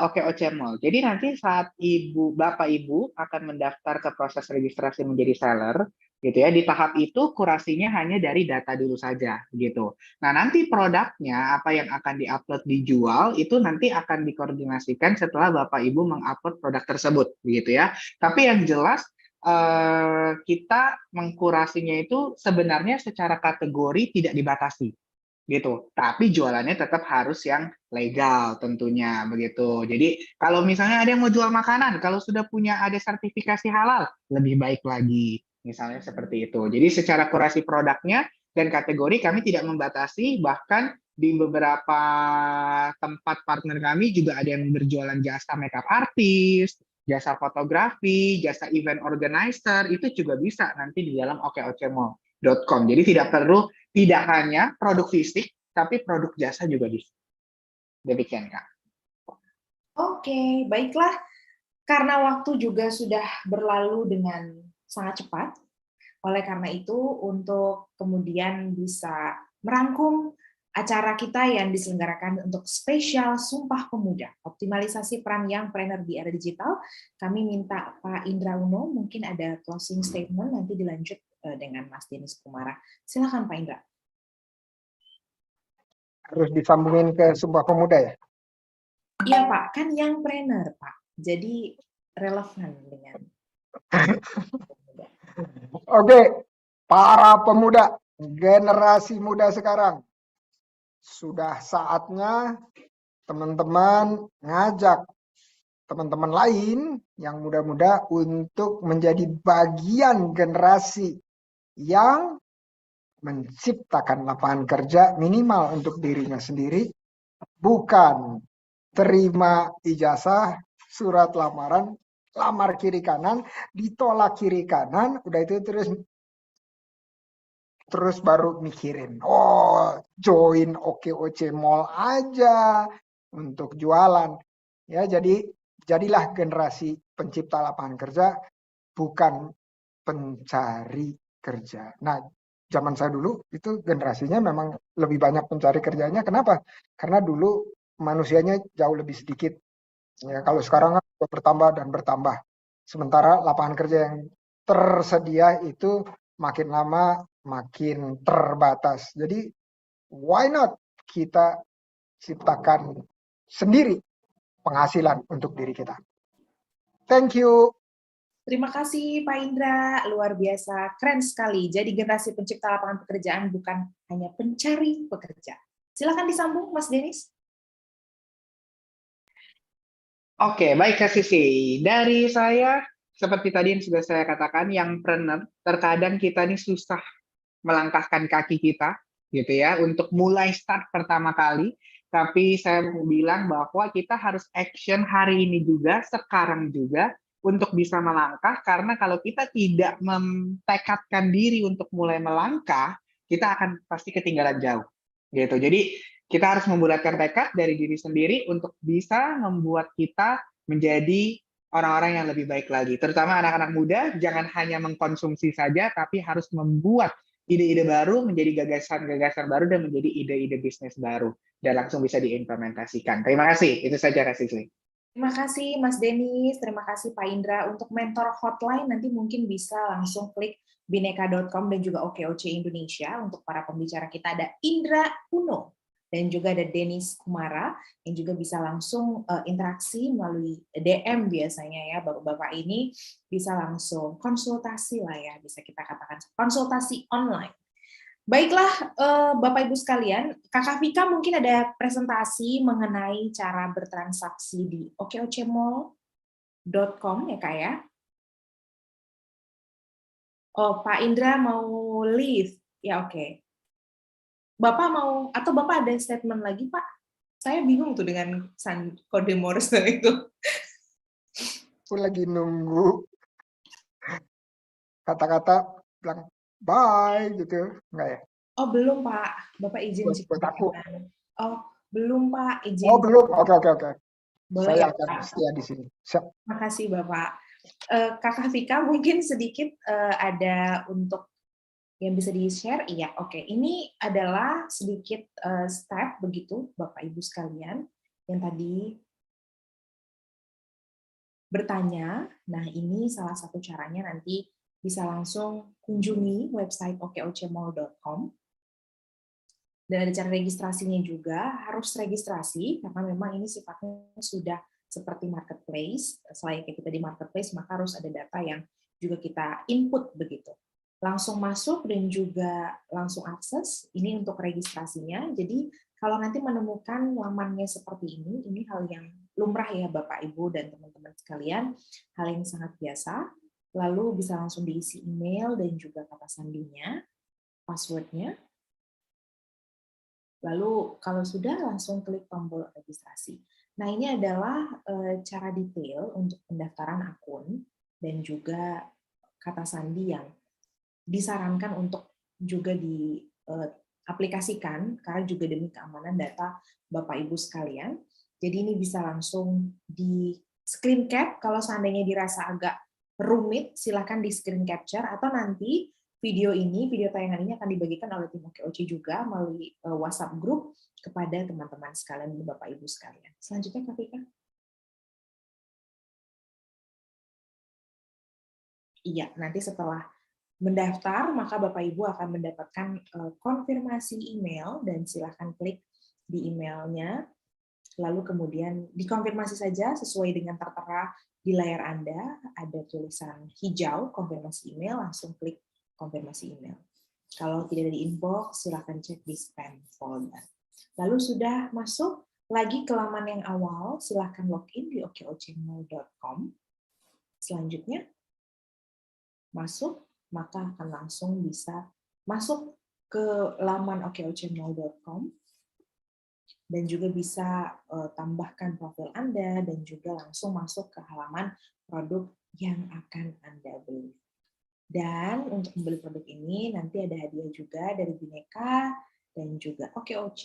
OKOC Mall. Jadi nanti saat Bapak Ibu akan mendaftar ke proses registrasi menjadi seller, gitu ya. Di tahap itu kurasinya hanya dari data dulu saja, gitu. Nah, nanti produknya apa yang akan diupload dijual itu nanti akan dikoordinasikan setelah Bapak Ibu mengupload produk tersebut, begitu ya. Tapi yang jelas kita mengkurasinya itu sebenarnya secara kategori tidak dibatasi gitu, tapi jualannya tetap harus yang legal tentunya begitu. Jadi kalau misalnya ada yang mau jual makanan, kalau sudah punya ada sertifikasi halal, lebih baik lagi, misalnya seperti itu. Jadi secara kurasi produknya dan kategori kami tidak membatasi, bahkan di beberapa tempat partner kami juga ada yang berjualan jasa makeup artist, jasa fotografi, jasa event organizer, itu juga bisa nanti di dalam okeocmall.com. Jadi tidak hanya produk fisik, tapi produk jasa juga bisa. Demikian, Kak. Oke, baiklah. Karena waktu juga sudah berlalu dengan sangat cepat, oleh karena itu untuk kemudian bisa merangkum acara kita yang diselenggarakan untuk spesial Sumpah Pemuda, optimalisasi peran young trainer di era digital, kami minta Pak Indra Uno, mungkin ada closing statement, nanti dilanjut dengan Mas Denis Kumara. Silakan Pak Indra. Harus disambungin ke Sumpah Pemuda ya? Iya Pak, kan young trainer Pak, jadi relevan dengan Oke, para pemuda, generasi muda sekarang, sudah saatnya teman-teman ngajak teman-teman lain yang muda-muda untuk menjadi bagian generasi yang menciptakan lapangan kerja minimal untuk dirinya sendiri, bukan terima ijazah, surat lamaran, lamar kiri kanan, ditolak kiri kanan, udah itu terus baru mikirin, oh join OKOC Mall aja untuk jualan. Ya, jadilah generasi pencipta lapangan kerja, bukan pencari kerja. Nah, zaman saya dulu itu generasinya memang lebih banyak pencari kerjanya. Kenapa? Karena dulu manusianya jauh lebih sedikit. Ya, kalau sekarang kan bertambah dan bertambah. Sementara lapangan kerja yang tersedia itu makin lama makin terbatas. Jadi why not kita ciptakan sendiri penghasilan untuk diri kita. Thank you. Terima kasih Pak Indra, luar biasa, keren sekali. Jadi generasi pencipta lapangan pekerjaan bukan hanya pencari pekerja. Silakan disambung Mas Denis. Oke, baik Kak Sisi. Dari saya, seperti tadi yang sudah saya katakan, yang trainer, terkadang kita ini susah melangkahkan kaki kita, gitu ya, untuk mulai start pertama kali. Tapi saya mau bilang bahwa kita harus action hari ini juga, sekarang juga, untuk bisa melangkah, karena kalau kita tidak memtekadkan diri untuk mulai melangkah, kita akan pasti ketinggalan jauh. Gitu. Jadi Kita harus membulatkan tekad dari diri sendiri untuk bisa membuat kita menjadi orang-orang yang lebih baik lagi. Terutama anak-anak muda, jangan hanya mengkonsumsi saja, tapi harus membuat ide-ide baru menjadi gagasan-gagasan baru dan menjadi ide-ide bisnis baru. Dan langsung bisa diimplementasikan. Terima kasih. Itu saja, Kak Siswi. Terima kasih Mas Denis, terima kasih Pak Indra. Untuk mentor hotline nanti mungkin bisa langsung klik bineka.com dan juga OKOC Indonesia. Untuk para pembicara kita ada Indra Uno dan juga ada Denis Kumara yang juga bisa langsung interaksi melalui DM biasanya ya. Bapak-bapak ini bisa langsung konsultasi lah ya, bisa kita katakan konsultasi online. Baiklah, Bapak Ibu sekalian, Kakak Vika mungkin ada presentasi mengenai cara bertransaksi di okocmall.com ya Kak ya? Oh, Pak Indra mau leave? Ya oke. Bapak mau, atau Bapak ada statement lagi Pak? Saya bingung tuh dengan kode Morse itu. Aku lagi nunggu kata-kata bilang bye gitu, enggak ya? Oh belum Pak, Bapak izin Buat aku. Oh belum Pak, izin. Oh belum, oke. Boleh Saya ya akan Pak? setia di sini. Siap. Terima kasih Bapak. Kakak Vika mungkin sedikit ada untuk yang bisa di-share. Iya, oke. Ini adalah sedikit step begitu Bapak Ibu sekalian yang tadi bertanya. Nah, ini salah satu caranya nanti bisa langsung kunjungi website okocmall.com. Dan ada cara registrasinya juga, harus registrasi karena memang ini sifatnya sudah seperti marketplace. Selain kita di marketplace, maka harus ada data yang juga kita input begitu. Langsung masuk dan juga langsung akses. Ini untuk registrasinya. Jadi kalau nanti menemukan lamannya seperti ini hal yang lumrah ya Bapak Ibu dan teman-teman sekalian, hal yang sangat biasa. Lalu bisa langsung diisi email dan juga kata sandinya, passwordnya. Lalu kalau sudah langsung klik tombol registrasi. Nah ini adalah cara detail untuk pendaftaran akun dan juga kata sandi yang disarankan untuk juga diaplikasikan karena juga demi keamanan data Bapak Ibu sekalian. Jadi ini bisa langsung di screen cap kalau seandainya dirasa agak rumit, silakan di screen capture atau nanti video tayangan ini akan dibagikan oleh tim OKOC juga melalui WhatsApp group kepada teman-teman sekalian, Bapak Ibu sekalian. Selanjutnya, Kak Vika. Iya, nanti setelah mendaftar, maka Bapak Ibu akan mendapatkan konfirmasi email dan silakan klik di emailnya. Lalu kemudian dikonfirmasi saja sesuai dengan tertera di layar Anda, ada tulisan hijau, konfirmasi email, langsung klik konfirmasi email. Kalau tidak ada di inbox, silakan cek di spam folder. Lalu sudah masuk lagi ke laman yang awal, silakan login di okocmall.com. Selanjutnya, masuk, maka akan langsung bisa masuk ke laman okocmall.com dan juga bisa tambahkan profil Anda dan juga langsung masuk ke halaman produk yang akan Anda beli. Dan untuk membeli produk ini nanti ada hadiah juga dari Bineka dan juga OKOC,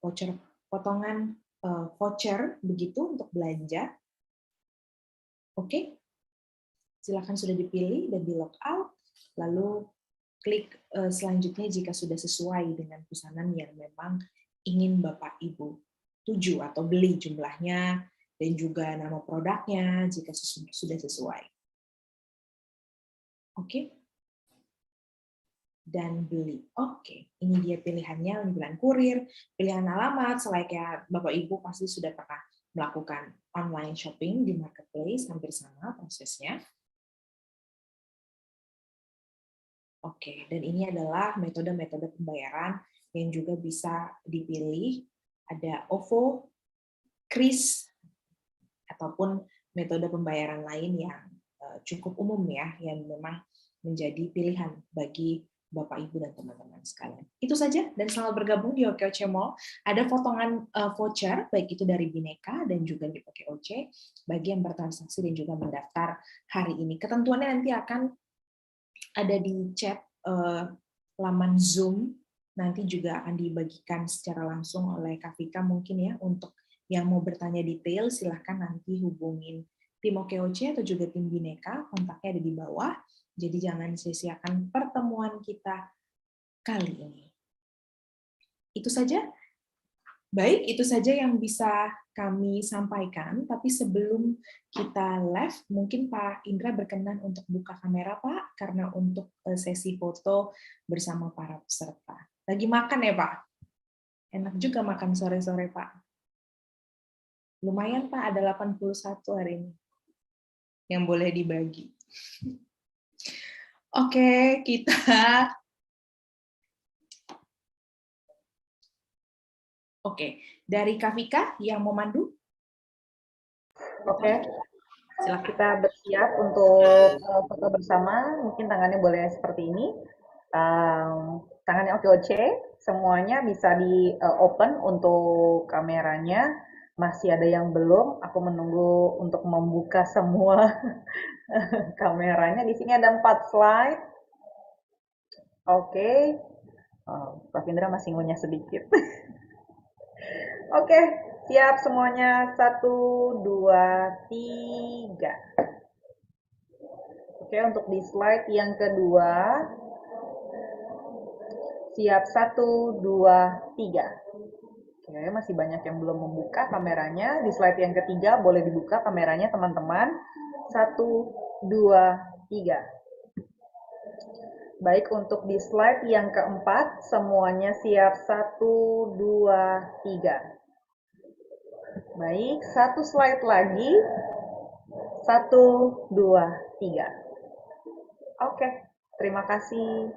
voucher potongan voucher begitu untuk belanja. Oke. Silakan sudah dipilih dan di log out, lalu klik selanjutnya jika sudah sesuai dengan pesanan yang memang ingin Bapak Ibu tuju atau beli jumlahnya dan juga nama produknya jika sudah sesuai. Oke. Dan beli. Oke, ini dia pilihannya, pilihan kurir, pilihan alamat, selayaknya Bapak Ibu pasti sudah pernah melakukan online shopping di marketplace, hampir sama prosesnya. Oke, dan ini adalah metode-metode pembayaran yang juga bisa dipilih. Ada OVO, KRIS, ataupun metode pembayaran lain yang cukup umum ya, yang memang menjadi pilihan bagi Bapak, Ibu, dan teman-teman sekalian. Itu saja, dan selamat bergabung di OKOC Mall. Ada potongan voucher, baik itu dari Bineka dan juga di OKOC, bagi yang bertransaksi dan juga mendaftar hari ini. Ketentuannya nanti akan ada di chat laman Zoom nanti juga akan dibagikan secara langsung oleh Kak Vika mungkin ya. Untuk yang mau bertanya detail, silahkan nanti hubungin tim OKOC atau juga tim Bineka, kontaknya ada di bawah. Jadi jangan sia-siakan pertemuan kita kali ini. Itu saja. Baik, itu saja yang bisa kami sampaikan. Tapi sebelum kita live, mungkin Pak Indra berkenan untuk buka kamera, Pak, karena untuk sesi foto bersama para peserta. Lagi makan ya, Pak? Enak juga makan sore-sore, Pak. Lumayan, Pak, ada 81 hari ini yang boleh dibagi. Oke, kita... Oke, dari Kak Vika yang mau mandu? Oke, Silakan. kita bersiap untuk foto bersama. Mungkin tangannya boleh seperti ini. Tangannya OKOC, semuanya bisa di open untuk kameranya. Masih ada yang belum, aku menunggu untuk membuka semua kameranya. Di sini ada 4 slide. Oke. Prof. Indra masih ngunyah sedikit. Oke, siap semuanya. 1, 2, 3. Oke, untuk di slide yang kedua. Siap 1, 2, 3. Oke, masih banyak yang belum membuka kameranya. Di slide yang ketiga boleh dibuka kameranya teman-teman. 1, 2, 3. Baik, untuk di slide yang keempat, semuanya siap 1, 2, 3. Baik, 1 slide lagi. 1, 2, 3. Oke, terima kasih.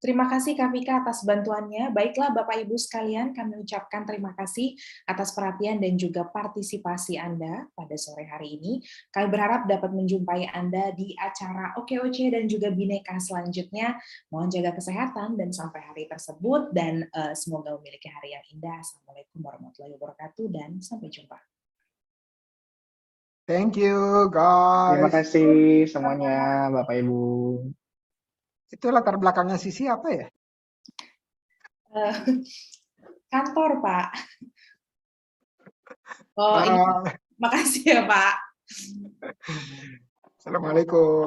Terima kasih Kak Vika atas bantuannya. Baiklah Bapak Ibu sekalian, kami ucapkan terima kasih atas perhatian dan juga partisipasi Anda pada sore hari ini. Kami berharap dapat menjumpai Anda di acara OKOC dan juga Bineka selanjutnya. Mohon jaga kesehatan dan sampai hari tersebut, dan semoga memiliki hari yang indah. Assalamualaikum warahmatullahi wabarakatuh dan sampai jumpa. Thank you, guys. Terima kasih semuanya, Bapak Ibu. Itu latar belakangnya Sisi apa ya? Kantor, Pak. Oh, ini makasih ya, Pak. Assalamualaikum.